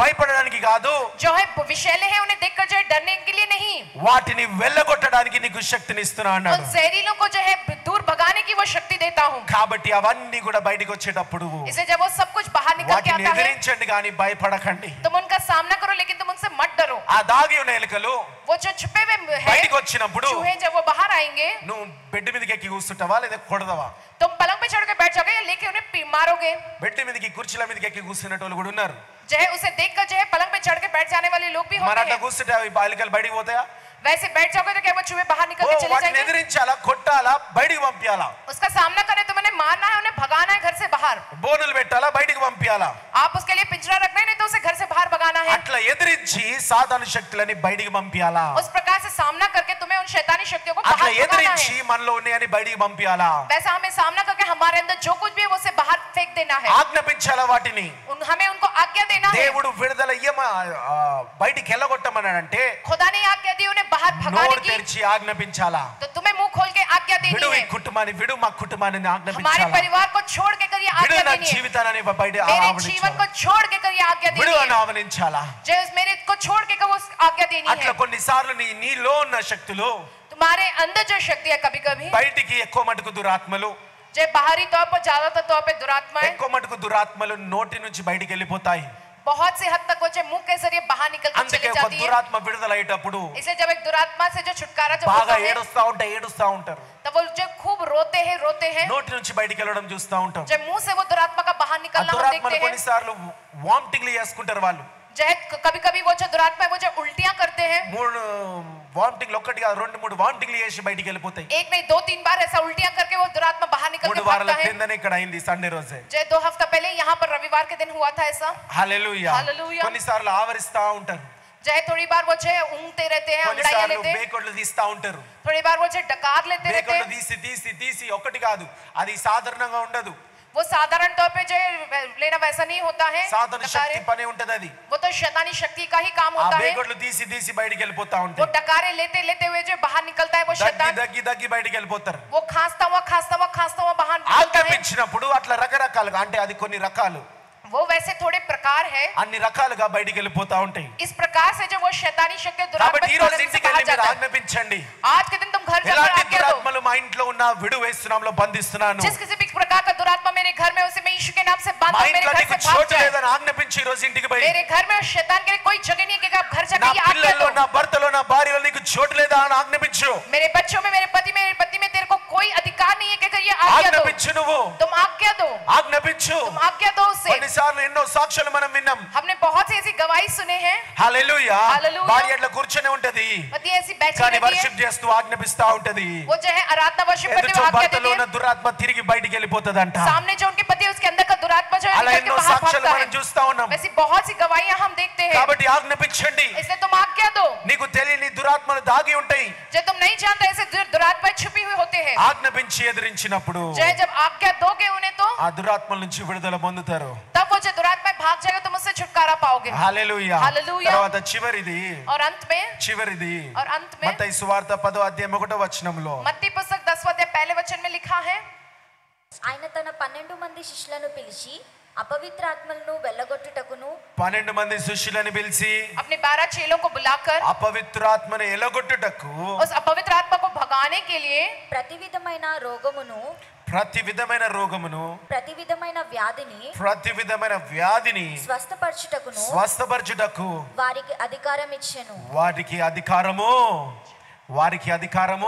భయపడడానికి కాదు. जो है विषैले हैं उन्हें देखकर जो है डरने के लिए नहीं. వాటిని వెళ్ళగొట్టడానికి నీకు శక్తిని ఇస్తున్నా उन అన్నాడు. जहरीलों को जो है दूर भगाने की वो शक्ति देता हूँ. కాబట్టి అవన్నీ కూడా బయటికి వచ్చేటప్పుడు इसलिए जब वो सब कुछ बाहर निकल के వాటిని आता है ఎదిరించండి కానీ భయపడకండి. तुम उनका सामना करो लेकिन तुम उनसे मत डरो. ఆ దాగి ఉన్న ఎలుకలు वो जो छुपे हुए है బయటికి వచ్చినప్పుడు चूहे जब वो बाहर आएंगे నువ్వు బెడ్ మీదకి ఎక్కి కూర్చుంటావా లేదా కొడదావా? तुम पलंग पे चढ़ के बैठ जाओगे या लेके उन्हें मारोगे. బెడ్ మీదకి కుర్చీల మీదకి ఎక్కి కూర్చునేటోళ్ళు కూడా ఉన్నారు. जो है उसे देखकर जो है पलंग पे चढ़ के बैठ जाने वाले लोग भी మరి होते అట్లా हैं. కూర్చుంటే అవి బాలికలు బయటికి పోతాయా? वैसे बैठ जाओगे तो क्या वो चूहे बाहर निकल के चले వాటిని जाएंगे. ఎదిరించాలా కొట్టాలా బయటికి పంపించాలా? उसका सामना करने तो मैंने मारना है उन्हें भगाना है घर से बाहर. బోనులు పెట్టాలా బయటికి పంపించాలా? आप उसके लिए पिंजरा रखना है नहीं तो उसे घर से बाहर भगाना है. అట్లా ఎదిరించి సాధారణ శక్తులని బయటికి పంపించాలా? उस प्रकार से सामना करके तुम्हें उन शैतानी शक्तियों को అట్లా बाहर भगाना ఎదిరించి है. మనలో ఉన్నాయని బయటికి పంపించాలా? वैसा हमें सामना करके हमारे अंदर जो कुछ भी है वो उसे बाहर फेंक देना है. ఆజ్ఞాపించాలా వాటిని? हमें उनको आज्ञा देना है. దేవుడు విడుదల బయటికి వెళ్ళగొట్టమన్నాడంటే खुदा ने आज्ञा दी उन्हें बाहर भगाने నోరు की. తెరిచి ఆజ్ఞాపించాలా? तो तुम्हें मुंह खोल के आज्ञा देनी విడు ఈ है. కుటుంబాన్ని విడు మా కుటుంబాన్ని हमारे ఆజ్ఞాపించాలా? परिवार को छोड़ के करिए విడు आज्ञा నా देनी है. జీవితాన్ని బయట मेरे जीवन को छोड़ के करिए आज्ञा విడు देनी అని है. ఆవరించాలా? जो मेरे को छोड़ के वो आज्ञा देनी అట్లా है. కొన్నిసార్లు నీలో ఉన్న శక్తులు तुम्हारे अंदर जो शक्ति है कभी कभी బయటికి ఎక్కువ మటుకు దురాత్మలు जो बाहरी तौर पर ज्यादातर तौर पे दुरात्माएं ఎక్కువ మటుకు దురాత్మలు నోటి నుంచి బయటికి వెళ్ళిపోతాయి. बहुत सी हद तक वो जो मुंह के जरिए बाहर निकल के అందుకే चली ఒక जाती है. దురాత్మ విడుదలయ్యేటప్పుడు इसलिए जब एक दुरात्मा से जो छुटकारा जब బాగా होता है ఏడుస్తా ఉంటారు. तब वो जो खूब रोते हैं నోటి నుంచి బయటికి వెళ్ళడం చూస్తా ఉంటాం. जब मुंह से वो दुरात्मा का बाहर ఆ निकलना हम దురాత్మలు देखते हैं. కొన్నిసార్లు వామిటింగ్లు చేసుకుంటారు వాళ్ళు. कभी कभी वो जो दुरात्मा है वो जो उल्टियां करते हैं, మూడు వామిటింగ్లు, ఒకటి కాదు 2-3 వామిటింగ్లు చేసి బయటికి వెళ్ళిపోతాయి. एक नहीं 2-3 बार ऐसा उल्टियां करके वो दुरात्मा बाहर निकल के 3 వారాల भागता है। కిందనే ఇక్కడ అయింది సండే రోజే. जय 2 हफ्ता पहले यहाँ पर रविवार के दिन हुआ था ऐसा। హల్లెలూయా. హల్లెలూయా. కొన్నిసార్లు ఆవరిస్తా ఉంటారు, जय थोड़ी बार वो जय ऊँगते रहते हैं, अंगड़ाइयां కొన్నిసార్లు लेते हैं, బేకొడ్లు తీస్తా ఉంటారు. थोड़ी बार वो जय डकार लेते रहते బేకొడ్లు हैं। తీసి తీసి తీసి ఒకటి కాదు, అది సాధారణంగా ఉండదు. वो साधारण तौर पे जो लेना वैसा नहीं होता है, సాధారణ శక్తి పనే ఉంటది అది. वो तो शैतानी शक्ति का ही काम ఆ होता है। బేకొడ్లు తీసి తీసి బయటికి వెళ్ళిపోతా वो ఉంటాయి. डकारे लेते लेते हुए जो बाहर निकलता है वो దగ్గి शैतान, దగ్గి దగ్గి బయటికి వెళ్ళిపోతారు. वो खांसता हुआ बाहर निकलता है। ఆజ్ఞాపించినప్పుడు అట్లా రకరకాలుగా, అంటే అది కొన్ని రకాలు, वो वैसे थोड़े प्रकार है, అన్ని రకాలుగా బయటికి వెళ్ళిపోతా ఉంటాయి. इस प्रकार से जो वो शैतानी शक्ति కాబట్టి ఈ రోజు दुरात्मा ఇంటికి వెళ్ళి మీరు ఆజ్ఞాపించండి, आज के दिन तुम घर जाकर ఎలాంటి आज्ञा दो, దురాత్మలు మా ఇంట్లో ఉన్న విడువేస్తున్నాంలో బంధిస్తున్నాను, जिस किसी भी प्रकार का दुरात्मा मेरे घर में उसे मैं यीशु के नाम से बांध మా मेरे ఇంట్లో घर నీకు से भाग చోటు जाए। లేదని ఆజ్ఞాపించి ఈ రోజు ఇంటికి పోయి, मेरे घर में शैतान के लिए कोई जगह नहीं है कि आप घर నా जाकर ये आज्ञा పిల్లల్లో, दो। నా భర్తలో, నా భార్యలో నీకు చోటు లేదా అని ఆజ్ఞాపించు. मेरे बच्चों में, मेरे पति में तेरे को कोई अधिकार नहीं है कि ये आज्ञा दो। ఆజ్ఞాపించు, నువ్వు तुम आज्ञा दो, ఆజ్ఞాపించు. तुम आज्ञा दो उसे। కొన్నిసార్లు ఎన్నో సాక్ష్యాలు మనం విన్నాం. हमने बहुत सी ऐसी गवाही सुने हैं, హల్లెలూయా. హల్లెలూయా. భార్య అట్లా కూర్చొని ఉంటది, पति ऐसी बैठी కానీ रहती है, వర్షిప్ చేస్తూ ఆజ్ఞాపిస్తా ఉంటది. वो जो है आराधना वर्शिप करते ఎదుటి हुए आज्ञा భర్తలో देती ఉన్న है, దురాత్మ తిరిగి బయటికి వెళ్ళిపోతుందంట. सामने जो उनके पति है उसके अंदर का दुरात्मा जो है అలా निकल के ఎన్నో बाहर సాక్ష్యాలు भागता మనం है। చూస్తా ఉన్నాం. वैसी बहुत सी गवाहियां हम देखते हैं, కాబట్టి ఆజ్ఞాపించండి. इसलिए तुम आज्ञा दो। నీకు తెలియని దురాత్మలు దాగి ఉంటాయి. जब तुम नहीं जानते ऐसे दुरात्माएं छुपी हुई होते हैं, ఆజ్ఞాపించి ఎదిరించినప్పుడు जय जब आज्ञा दोगे उन्हें तो ఆ దురాత్మల నుంచి విడుదల పొందుతారు. तब वो जो दुरात्माएं भाग जाएगा तुम उससे छुटकारा पाओगे। హల్లెలూయా. హల్లెలూయా. తర్వాత చివరిది और अंत में और अंत में మత్తయి సువార్త 10వ అధ్యాయం 1వ వచనంలో, मत्ती पुस्तक 10वां अध्याय पहले वचन में लिखा है, ఆయన తన 12 మంది శిష్యులను పిలిచి అపవిత్ర ఆత్మలను వెళ్ళగొట్టుటకును 12 మంది శిష్యులను పిలిచి अपने 12 चेलों को बुलाकर అపవిత్రాత్మను ఎలగొట్టుటకు, उस अपवित्र आत्मा को भगाने के लिए ప్రతి విధమైన రోగమును ప్రతి విధమైన రోగమును, ప్రతి విధమైన వ్యాధిని ప్రతి విధమైన వ్యాధిని స్వస్థపరచుటకును స్వస్థపరచుటకు వారికి అధికారం ఇచ్చెను. వారికి అధికారము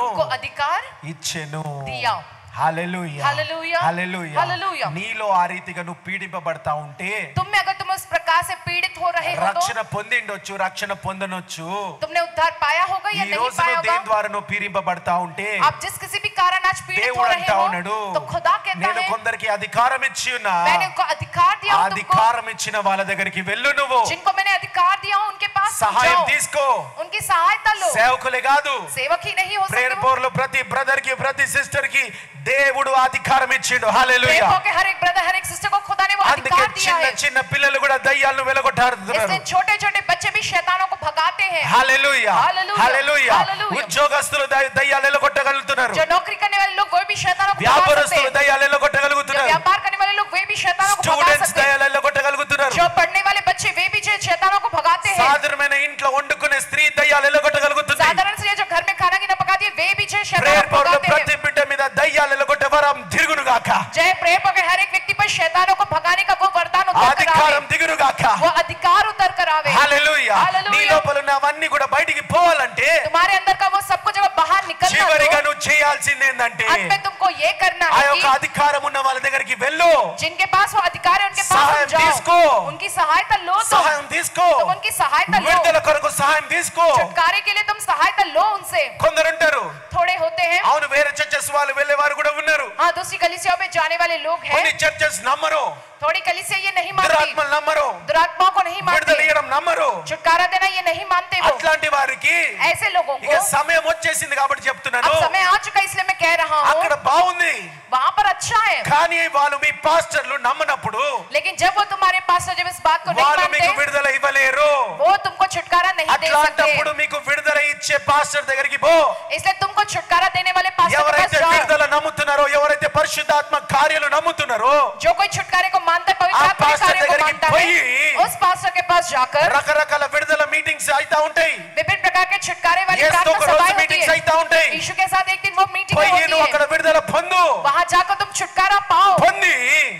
उनको अधिकार ఇచ్చెను. दिया। హల్లెలూయా. హల్లెలూయా. హల్లెలూయా. హల్లెలూయా. నీలో ఆ రీతిగా నువ్వు పీడింపబడతా ఉంటే, तुम में अगर तुम उस प्रकार से पीड़ित हो रहे हो तो రక్షణ పొందిండొచ్చు, రక్షణ పొందనొచ్చు. तुमने उद्धार पाया होगा या ఈ नहीं రోజు पाया నువ్వు దేని होगा। ద్వారా నువ్వు పీడింపబడతా ఉంటే, आप जिस किसी भी कारण आज पीड़ित हो దేవుడు रहे అంటా हो ఉన్నాడు, तो खुदा कहता నేను है కొందరికి అధికారం ఇచ్చి ఉన్నా, मैंने उनको अधिकार दिया ఆ हूं तुमको, అధికారం ఇచ్చిన వాళ్ళ దగ్గరికి వెళ్ళు. నువ్వు जिनको मैंने अधिकार दिया हूं उनके पास तुम సహాయం जाओ, తీసుకో. उनकी सहायता लो। సేవకులే కాదు, सेवक ही नहीं हो ప్రేయర్ सकते, బోర్లో ప్రతి బ్రదర్ కి, ప్రతి సిస్టర్ కి దేవుడు అధికారం ఇచ్చిండు. హల్లెలూయా. के हर एक ब्रदर हर एक सिस्टर को खुदा ने वो అందుకే अधिकार दिया చిన్న है। చిన్న పిల్లలు కూడా దయ్యాలను వెలగొట్టాడుతున్నారు. इसलिए छोटे छोटे बच्चे भी शैतानों को भगाते हैं। హల్లెలూయా. హల్లెలూయా. హల్లెలూయా. హల్లెలూయా. ఉద్యోగస్తులు దయ్యాలు వెలగొట్టగలుగుతున్నారు. जो नौकरी करने वाले लोग वो भी शैतानों को भगा सकते వ్యాపారస్తులు हैं। దయ్యాలు जो వెలగొట్టగలుగుతున్నారు. व्यापार करने वाले लोग वे भी शैतानों को भगा స్టూడెంట్స్ सकते हैं। దయ్యాలు వెలగొట్టగలుగుతున్నారు. जो पढ़ने वाले बच्चे वे भी जो शैतानों को भगाते हैं। సాధారణమైన ఇంట్లో వండుకునే స్త్రీ దయ్యాలు వెలగొట్టగలుగుతుంది. साधारण से जो घर में खाना की न पकाती है वे भी जो शैतानों ప్రేయర్ को బోర్లో भगाते ప్రతి हैं। బిడ్డ మీద దయ్యాలు వెలగొట్టే వరం దిగునుగాక. जय प्रेम के हर एक व्यक्ति पर शैतानों को भगाने का वो वरदान उतर कर అధికారం आवे, దిగునుగాక. वो अधिकार उतर कर आवे। హల్లెలూయా. హల్లెలూయా. నీ లోపల ఉన్నవన్నీ కూడా బయటికి పోవాలంటే तुम्हारे अंदर का वो सब कुछ जब बाहर निकलना చివరిగా तो నువ్వు చేయాల్సింది ఏంటంటే, अंत में तुमको ये करना ఆ है యొక్క कि అధికారం ఉన్న వాళ్ళ దగ్గరికి వెళ్ళు, जिनके पास वो अधिकार है उनके पास సహాయం तुम తీసుకో. जाओ, उनकी सहायता लो, సహాయం తీసుకో. तुम उनकी सहायता लो, విడుదల కొరకు సహాయం తీసుకో. छुटकारे के लिए तुम सहायता लो उनसे। కొందరుంటారు, थोड़े होते हैं, అవును వేరే చర్చెస్ వాళ్ళు వెళ్ళే వారు కూడా ఉన్నారు. हाँ दूसरी कलीसियाओं में जाने वाले लोग हैं, కొన్ని చర్చెస్ నమ్మరు, थोड़ी कलीसिया ये नहीं मानती, దురాత్మలు నమ్మరు, दुरात्माओं को नहीं విడుదల मानती, ఇవ్వడం నమ్మరు. छुटकारा देना ये नहीं मानते वो। అట్లాంటి వారికి ऐसे लोगों ఇక को సమయం వచ్చేసింది కాబట్టి చెప్తున్నాను, अब समय आ चुका इसलिए मैं कह रहा అక్కడ हूँ బాగుంది. वहां पर अच्छा है, కానీ వాళ్ళు మీ పాస్టర్లు నమ్మనప్పుడు लेकिन जब वो तुम्हारे पास जब इस बात को नहीं వాళ్ళు మీకు मानते విడుదల ఇవ్వలేరు. वो तुमको छुटकारा नहीं दे అట్లాంటప్పుడు सकते, మీకు విడుదల ఇచ్చే పాస్టర్ దగ్గరికి పో. इसलिए तुमको छुटकारा देने वाले पास्टर के पास ఎవరైతే जाओ। విడుదల నమ్ముతున్నారో, ఎవరైతే పరిశుద్ధాత్మ కార్యాలు నమ్ముతున్నారో, जो कोई छुटकारे को मानता है, पवित्र आप आत्मा के पास्टर कार्यों को దగ్గరికి मानता है, పోయి उस पास्टर के पास जाकर రకరకాల విడుదల మీటింగ్స్ అయితా ఉంటాయి. विभिन्न प्रकार के छुटकारे वाली యేసుతో प्रार्थना ఒక రోజు सभाएं होती మీటింగ్స్ है। అయితా ఉంటాయి. यीशु के साथ एक दिन वो मीटिंग పోయి होती నువ్వు है, అక్కడ విడుదల పొందు. वहां जाकर तुम छुटकारा पाओ, పొంది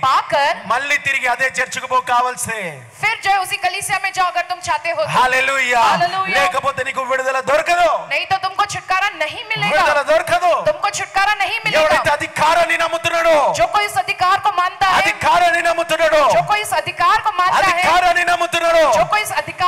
पाकर మళ్ళీ తిరిగి అదే చర్చికి పో కావాల్సే. फिर जो है उसी कलीसिया में जाओ अगर तुम चाहते हो तो। హల్లెలూయా. హల్లెలూయా. లేకపోతే నీకు విడుదల దొరకదు, नहीं तो तुमको छुटकारा नहीं मिलेगा, విడుదల దొరకదు. तुमको छुटकारा नहीं मिलेगा। ఎవరైతే అధికారాన్ని నమ్ముతున్నాడో, जो कोई इस अधिकार को मानता है, అధికారాన్ని నమ్ముతున్నాడో, जो कोई इस अधिकार को मानता है, అధికారాన్ని నమ్ముతున్నాడో, जो कोई इस अधिकार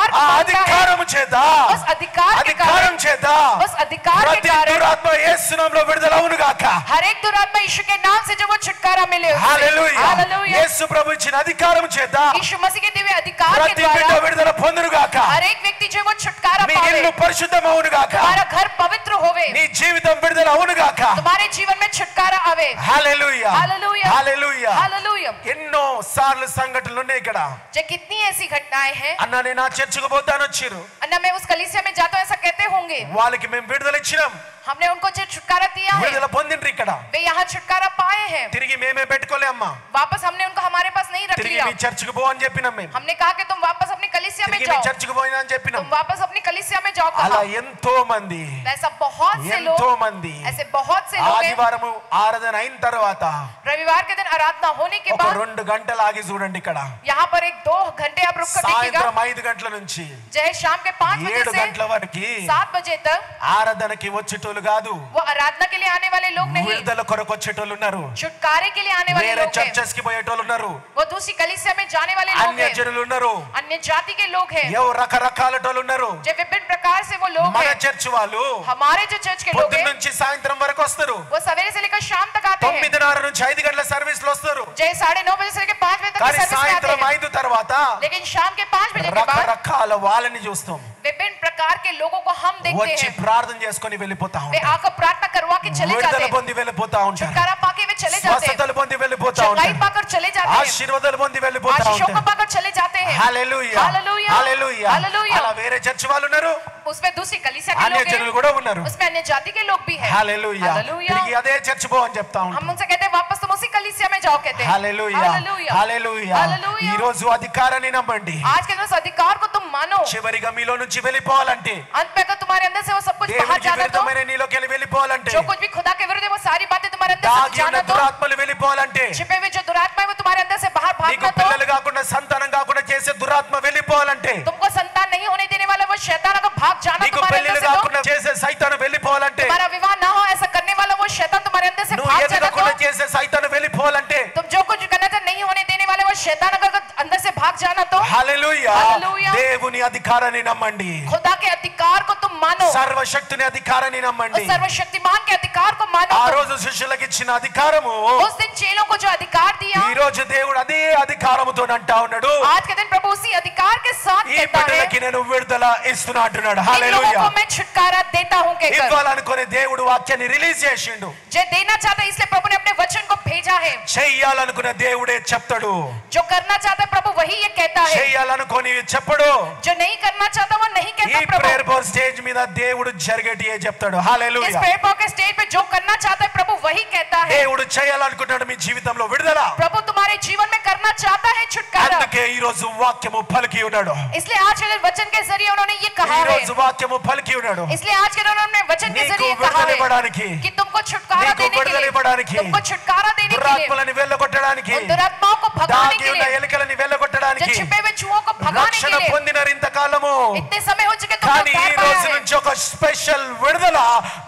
అధికారం చేత उस अधिकार के అధికారం చేత उस अधिकार के ప్రతి कारण దురాత్మ యేసు నామములో విడుదల అవును గాక. हर एक दुरात्मा यीशु के नाम से जो वो छुटकारा मिले उसे। హల్లెలూయా. हालेलुया। యేసు ప్రభు ఇచ్చిన అధికారం చేత यीशु मसीह के दिव्य अधिकार के ప్రతి బిడ్డ द्वारा విడుదల పొందును గాక. हर एक व्यक्ति जो वो छुटकारा మీ पावे, ఇల్లు పరిశుద్ధమవును గాక. तुम्हारा घर पवित्र होवे, నీ జీవితం విడుదల అవును గాక. तुम्हारे जीवन में छुटकारा आवे। హల్లెలూయా. हालेलुया। హల్లెలూయా. हालेलुया। ఎన్నో సార్లు సంఘటనలు ఉన్నాయి ఇక్కడ. जो कितनी ऐसी घटनाएं हैं, అన్న నేను ఆ చర్చికి పోతాను వచ్చిరు, अन्ना मैं उस कलीसिया में जाता हूं ऐसा कहते होंगे, వాళ్ళకి మేము విడుదల ఇచ్చినాం, हमने उनको जो छुटकारा दिया है, విడుదల పొందిండ్రు ఇక్కడ. वे यहाँ छुटकारा पाए हैं। తిరిగి మేమే పెట్టుకోలే అమ్మా, वापस हमने उनको हमारे पास नहीं रख తిరిగి लिया। మీ చర్చికి పో అని చెప్పినాం మేము. हमने कहा कि तुम वापस अपनी कलीसिया में తిరిగి మీ जाओ, చర్చికి పోయినా అని చెప్పినాం. तुम वापस अपनी कलीसिया में जाओ అలా कहा। ఎంతో మంది ऐसा बहुत से ఎంతో लोग, మంది ऐसे बहुत से लोग हैं। ఆదివారము ఆరాధన అయిన తర్వాత रविवार के दिन आराधना होने के ఒక बाद 2 గంటలు ఆగి చూడండి ఇక్కడ. यहाँ पर एक 2 घंटे आप रुक कर देखिएगा। సాయంత్రం 5 గంటల నుంచి चाहे शाम के 5 बजे 7 से గంటల వరకు 7 बजे तक ఆరాధనకి వచ్చేటోళ్ళు కాదు, वो आराधना के लिए आने वाले लोग नहीं, విడుదల కొరకు వచ్చేటోళ్ళు ఉన్నారు, छुटकारे के लिए आने वाले వేరే लोग हैं। చర్చెస్ కి పోయేటోళ్ళు ఉన్నారు, वो दूसरी कलीसिया में जाने वाले लोग అన్య हैं, జనులు ఉన్నారు, अन्य जाति के लोग हैं, ఏవో రకరకాల టోళ్ళు ఉన్నారు. जो विभिन्न प्रकार से वो लोग మన हैं। చర్చ్ వాళ్ళు हमारे जो चर्च के लोग పొద్దున్న हैं, నుంచి సాయంత్రం వరకు వస్తారు, वो सवेरे से लेकर शाम तक आते हैं। 9:30 నుంచి 5 గంటల సర్వీస్ లో వస్తారు. जय 9:30 बजे से लेकर 5 बजे तक కానీ की सर्विस में आते సాయంత్రం हैं। 5 తర్వాత लेकिन शाम के 5 बजे के बाद రకరకాల వాళ్ళని చూస్తాం, विभिन्न प्रकार के लोगों को हम देखते వచ్చి हैं। ప్రార్థన చేసుకొని వెళ్ళిపోతా वे ఉంటారు, आकर प्रार्थना करवा के चले जाते విడుదల हैं, పొంది వెళ్ళిపోతా ఉంటారు, छुटकारा पाके वे चले जाते हैं, స్వస్థతలు పొంది వెళ్ళిపోతా चंगाई ఉంటారు, पाकर चले जाते हैं, ఆశీర్వాదాలు పొంది వెళ్ళిపోతా आशीषों को ఉంటారు. पाकर चले जाते हैं। హల్లెలూయా. हालेलुया। హల్లెలూయా. हालेलुया। అలా వేరే చర్చ్ వాళ్ళు ఉన్నారు, उसमें दूसरी कलीसिया के అన్య लोग జనులు हैं, కూడా ఉన్నారు. उसमें अन्य जाति के लोग भी हैं। హల్లెలూయా. हालेलुया। తిరిగి అదే చర్చ్ పో అని చెప్తా हम ఉంటాం. उनसे कहते हैं वापस तुम उसी कलीसिया में जाओ कहते हैं। హల్లెలూయా. हालेलुया। హల్లెలూయా. हालेलुया। ఈ రోజు అధికారాన్ని నమ్మండి. आज के दिन उस अधिकार को तुम मानो। చివరిగా మీలో నుంచి వెళ్ళిపోవాలంటే, अंत में अगर तुम्हारे अंदर से वो सब कुछ बाहर దేవునికి जाना तो, విరుద్ధమైన నీలోకి వెళ్ళి వెళ్ళిపోవాలంటే, जो कुछ भी खुदा के विरुद्ध है वो सारी बातें तुम्हारे अंदर से దాగి ఉన్న जाना तो, దురాత్మలు వెళ్ళిపోవాలంటే, छिपे हुए जो दुरात्मा है वो तुम्हारे अंदर से बाहर నీకు भागना तो, పిల్లలు కాకుండా సంతానం కాకుండా చేసే దురాత్మ వెళ్ళిపోవాలంటే, तुमको संतान नहीं होने देने वाला वो शैतान अगर भाग जाना నీకు तुम्हारे పెళ్లిళ్ళు अंदर से तो, కాకుండా చేసే సైతాను వెళ్ళిపోవాలంటే, तुम्हारा विवाह ना हो ऐसा करने वाला वो शैतान तुम्हारे अंदर से నువ్వు भाग ఏది जाना కాకుండా तो, చేసే సైతాను వెళ్ళిపోవాలంటే, तुम जो कुछ करना था नहीं होने देने वाले वो शैतान अगर अंदर से भाग जाना तो, హల్లెలూయా. హల్లెలూయా. దేవుని అధికారాన్ని నమ్మండి, खुदा के अधिकार को तुम मानो, సర్వశక్తుని అధికారాన్ని నమ్మండి. उस सर्वशक्तिमान के अधिकार को मानो। ఆ రోజు శిష్యులకు ఇచ్చిన అధికారము उस दिन चेलों को जो अधिकार दिया, ఈ రోజు దేవుడు అదే అధికారముతో అంటా ఉన్నాడు, आज के दिन प्रभु उसी अधिकार के साथ ఈ कहता है, బిడ్డలకి నేను విడుదల ఇస్తున్నా అంటున్నాడు. इन लोगों హల్లెలూయా. को मैं छुटकारा देता हूं कहकर, ఇవ్వాలనుకునే దేవుడు వాక్యాన్ని రిలీజ్ చేసిండు, जो देना चाहता है इसलिए प्रभु ने अपने वचन को भेजा है। చెయ్యాలనుకునే దేవుడే చెప్తాడు, जो करना चाहता है प्रभु वही ये कहता है, చెయ్యాలనుకోని చెప్పడు. जो नहीं करना चाहता वो नहीं ఈ कहता प्रभु। ప్రేయర్ బోర్డ్ స్టేజ్ మీద దేవుడు జరిగేటియే చెప్తాడు. इस హల్లెలూయా. प्रेयर बॉल के स्टेज पे जो करना चाहता है प्रभु वही कहता है। దేవుడు చేయాలనుకుంటున్నాడు మీ జీవితంలో విడుదల, प्रभु तुम्हारे जीवन में करना चाहता है छुटकारा, అందుకే ఈ రోజు వాక్యము పలికి ఉన్నాడు, इसलिए आज के दिन वचन के जरिए उन्होंने ये कहा ఈ है, రోజు వాక్యము పలికి ఉన్నాడు. इसलिए आज के दिन उन्होंने वचन के నీకు जरिए कहा విడుదల है ఇవ్వడానికి, कि तुमको छुटकारा నీకు देने के విడుదల लिए, ఇవ్వడానికి, तुमको छुटकारा देने के लिए, దురాత్మలను వెళ్ళగొట్టడానికి, उन दुरात्माओं को भगाने దాగి के ఉన్న लिए, ఎలుకలని जो వెళ్ళగొట్టడానికి, छिपे हुए चूहों को भगाने के రక్షణ लिए। పొందిన ఇంతకాలము, इतने समय हो चुके तुम కానీ लोग ఈ कर पाया రోజు है, నుంచి ఒక స్పెషల్ విడుదల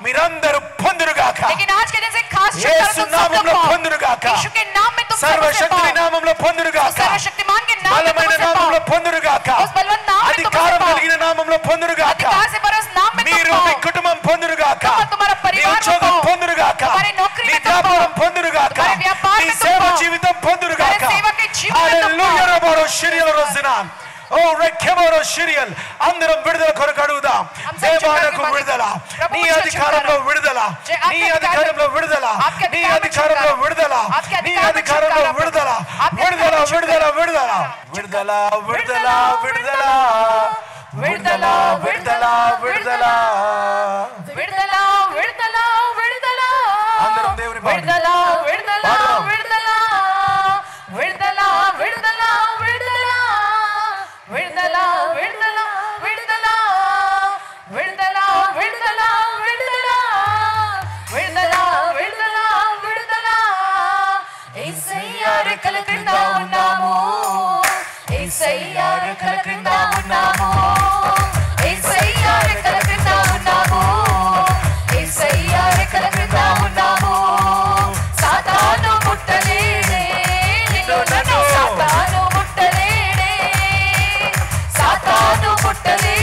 మీరందరూ పొందురుగాక, लेकिन आज के दिन से खास छुटकारा యేసు तुम सब నామములో लोग पाओ। పొందురుగాక, यीशु के नाम में तुम सब సర్వశక్తుని నామములో పొందురుగాక, सर्वशक्तिमान के नाम में तुम బలమైన उसे నామములో पाओ, పొందురుగాక, उस बलवंत नाम में तुम उसे అధికారం पाओ, కలిగిన నామములో పొందురుగాక, अधिकार से पर उस नाम में तुम మీరు మీ पाओ, కుటుంబం పొందురుగాక, तुम और तुम्हारा మీ परिवार ఉద్యోగం पाओ, పొందురుగాక, तुम्हारी नौकरी మీ में तुम వ్యాపారం पाओ, పొందురుగాక, तुम्हारे व्यापार మీ में तुम సేవ पाओ, జీవితం పొందురుగాక. तुम्हारे सेवा के जीवन में तुम హల్లెలూయా. पाओ। రబోరో షిరియల్ రోజినాన్. ఓ రెక్కెబోరో షిరియల్. అందరం విడుదల కొరకు అడుగుదాం. हम सब దేవాలకు छुटकारे విడుదల, प्रभु నీ मुझे అధికారంలో छुटकारा, విడుదల, जे आपके నీ अधिकार में- అధికారంలో విడుదల, आपके నీ अधिकार में అధికారంలో छुटकारा, విడుదల, आपके నీ अधिकार में అధికారంలో छुटकारा, విడుదల, आपके విడుదల अधिकार में విడుదల छुटकारा, విడుదల విడుదల విడుదల విడుదల విడుదల విడుదల విడుదల. విడుదల విడుదల విడుదల అందరం దేవుని పాడుదాం. విడుదల విడుదల పాడుదాం. విడుదల విడుదల విడుదల విడుదల విడుదల విడుదల విడుదల విడుదల విడుదల విడుదల విడుదల విడుదల విడుదల యేసయ్యా రెక్కల క్రింద ఉన్నాము, యేసయ్యా రెక్కల క్రింద ఉన్నాము, యేసయ్యా రెక్కల క్రింద ఉన్నాము, యేసయ్యా రెక్కల క్రింద ఉన్నాము. సాతాను ముట్టలేడే నిన్ను నన్ను, సాతాను ముట్టలేడే, సాతాను ముట్టలేడే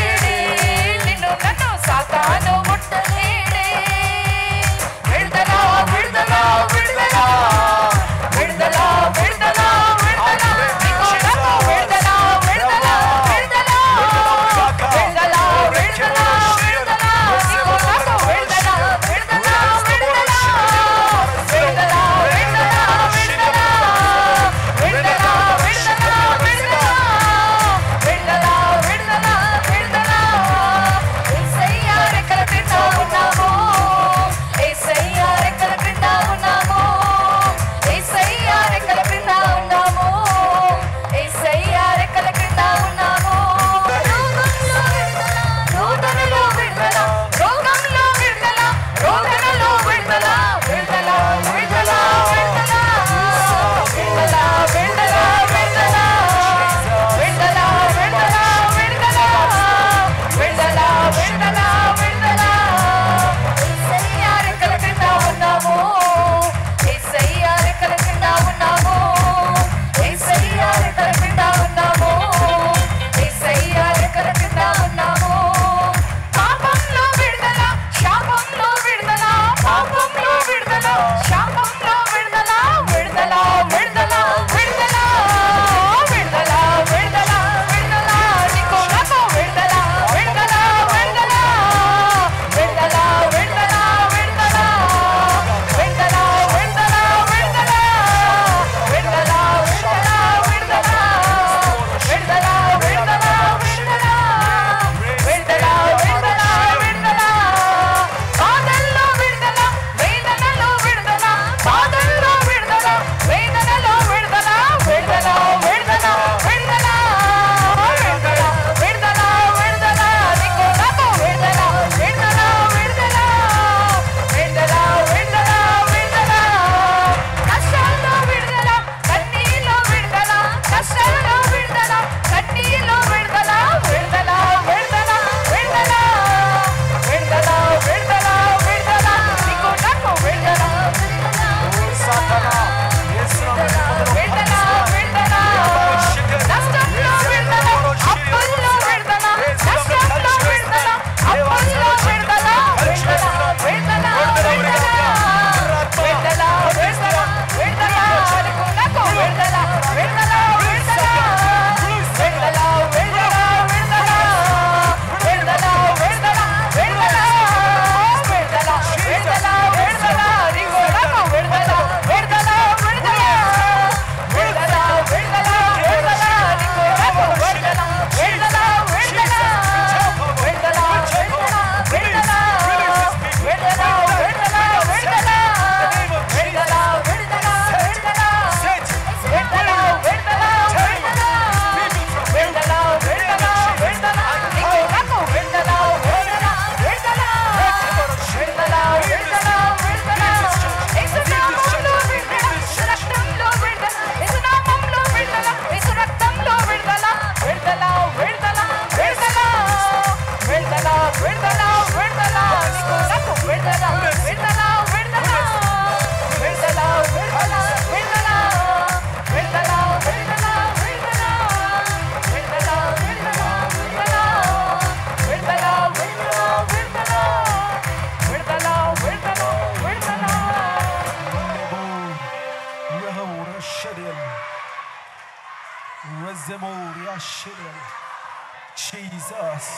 జీసస్.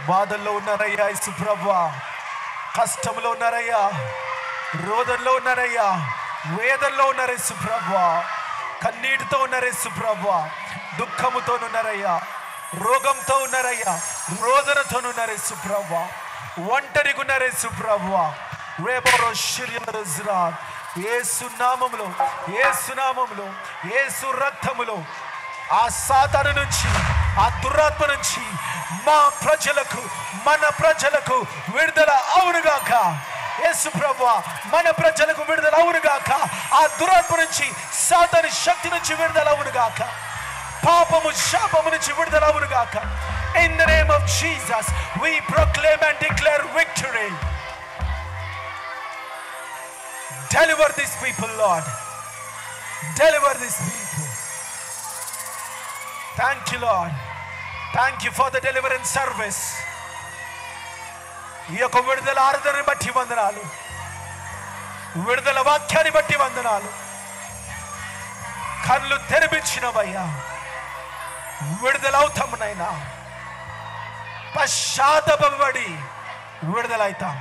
బాధల్లో ఉన్నారయ్యా యేసు ప్రభువా, కష్టంలో ఉన్నారయ్యా, రోదనలో ఉన్నారయ్యా, వేదనలో ఉన్నారు యేసు ప్రభువా, కన్నీటితో ఉన్నారు యేసు ప్రభువా, దుఃఖముతో ఉన్నారయ్యా, రోగంతో ఉన్నారయ్యా, రోదనతో ఉన్నారు యేసు ప్రభువా, ఒంటరిగా ఉన్నారు యేసు ప్రభువా. యేసు నామములో, యేసు నామములో, యేసు రక్తములో ఆ సాతాను నుంచి, ఆ దురాత్మ నుంచి మా ప్రజలకు, మన ప్రజలకు విడుదల అవునుగాక. యేసు ప్రభువా, మన ప్రజలకు విడుదల అవునుగాక. ఆ దురాత్మ నుంచి, సాతాను శక్తి నుంచి విడుదల అవునుగాక. పాపము శాపము నుంచి విడుదల అవునుగాక. In the name of Jesus, we proclaim and declare victory. Deliver these people, Lord. Deliver these people. Thank you, Lord. Thank you for the deliverance service. ఈ యొక్క విడుదల ఆరాధనని బట్టి వందనాలు, విడుదల వాక్యాన్ని బట్టి వందనాలు. కళ్ళు తెరిపించినవయ్యా, విడుదలవుతామునైనా. పశ్చాత్తాపపడి విడుదలవుతాం.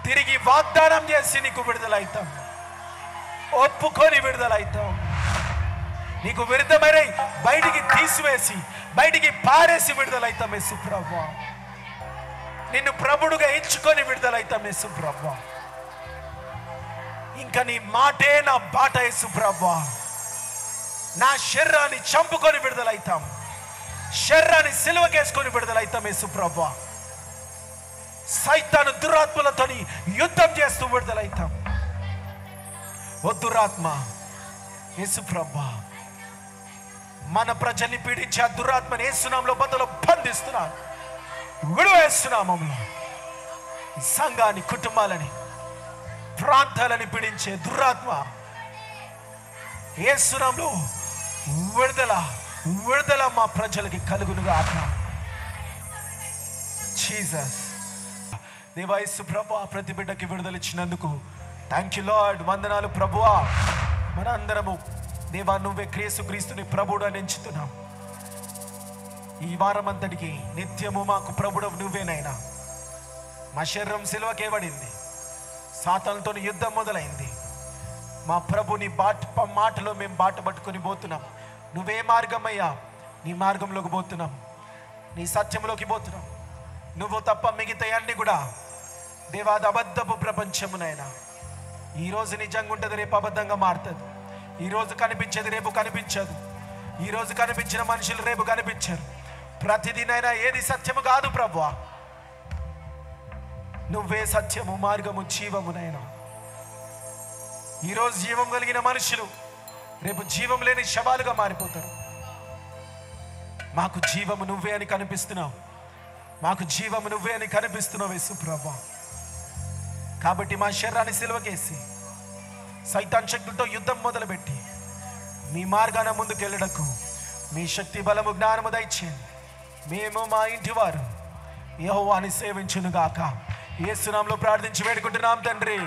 తిరిగి వాగ్దానం చేసి నీకు విడుదలవుతాం. ఒప్పుకొని విడుదలవుతాం. నీకు విరుద్ధమైన బయటికి తీసివేసి, బయటికి పారేసి విడుదలవుతాం యేసు ప్రభువా. నిన్ను ప్రభుడుగా ఎంచుకొని విడుదలవుతాం యేసు ప్రభువా. ఇంకా నీ మాటే నా బాట యేసు ప్రభువా. నా శరీరాన్ని చంపుకొని విడుదలవుతాం. శరీరాన్ని సిలువకేసుకొని విడుదలవుతాం యేసు ప్రభువా. సైతాను దురాత్మలతోని యుద్ధం చేస్తూ విడుదలవుతాం. ఓ దురాత్మ, యేసు ప్రభువా, మన ప్రజల్ని పీడించే ఆ దురాత్మని యేసునామములో బదులు బంధిస్తున్నాను. విడువేస్తున్నామంలో సంఘాన్ని, కుటుంబాలని, ప్రాంతాలని పీడించే దురాత్మ యేసునామములో విడుదల, విడుదల మా ప్రజలకి కలుగునుగాక. జీసస్. దేవా యేసు ప్రభువా, ప్రతి బిడ్డకి విడుదల ఇచ్చినందుకు థ్యాంక్ యూ లార్డ్. వందనాలు ప్రభువా. మనందరము దేవా, నువ్వే యేసుక్రీస్తుని ప్రభువుగా ఎంచుతున్నాం. ఈ వారం అంతటికి నిత్యము మాకు ప్రభువు నువ్వేనైనా. మా శరీరం సిలువకేయబడింది, సాతానుతో యుద్ధం మొదలైంది. మా ప్రభుని మాటలో మేము బాట పట్టుకొని పోతున్నాం. నువ్వే మార్గమయ్యా, నీ మార్గంలోకి పోతున్నాం, నీ సత్యంలోకి పోతున్నాం. నువ్వు తప్ప మిగతా అన్ని కూడా దేవాది అబద్ధపు ప్రపంచమునైనా. ఈరోజు నిజంగా ఉంటుంది, రేపు అబద్ధంగా మారుతుంది. ఈరోజు కనిపించేది రేపు కనిపించదు. ఈరోజు కనిపించిన మనుషులు రేపు కనిపించరు. ప్రతిదినైనా ఏది సత్యము కాదు ప్రభువా. నువ్వే సత్యము, మార్గము, జీవమునైనా. ఈరోజు జీవం కలిగిన మనుషులు రేపు జీవం లేని శవాలుగా మారిపోతారు. మాకు జీవము నువ్వే అని కనిపిస్తున్నావు. మాకు జీవము నువ్వే అని కనిపిస్తున్నావు యేసు ప్రభువా. కాబట్టి మా శరీరాన్ని సిలువకేసి సైతాన్ శక్తులతో యుద్ధం మొదలుపెట్టి మీ మార్గాన ముందుకు వెళ్ళడకు మీ శక్తి, బలము, జ్ఞానము దయచేయండి. మేము, మా ఇంటి వారు యెహోవాని సేవించునుగాక. యేసు నామములో ప్రార్థించి వేడుకుంటున్నాం తండ్రి.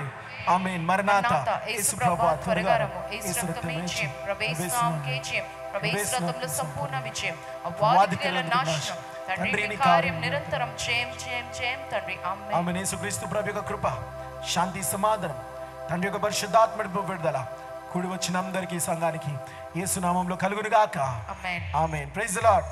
ఆమేన్. మరణాత. యేసు ప్రభువా త్వరగా రమ్ము. యేసు రక్తమే జయం. ప్రభు నామముకే జయం. ప్రభు రక్తంలో సంపూర్ణ విజయం. అపవాదికుల నాశనం. తండ్రి నీ కార్యం నిరంతరం జయం, జయం, జయం తండ్రి. ఆమేన్. ఆమేన్. యేసుక్రీస్తు ప్రభు యొక్క కృప, శాంతి, సమాధానం, తండ్రి యొక్క పరిశుద్ధాత్మ విడుదల కూడి వచ్చిన అందరికీ, సంఘానికి యేసు నామములో కలుగునుగాక. Amen. Amen. Praise the lord.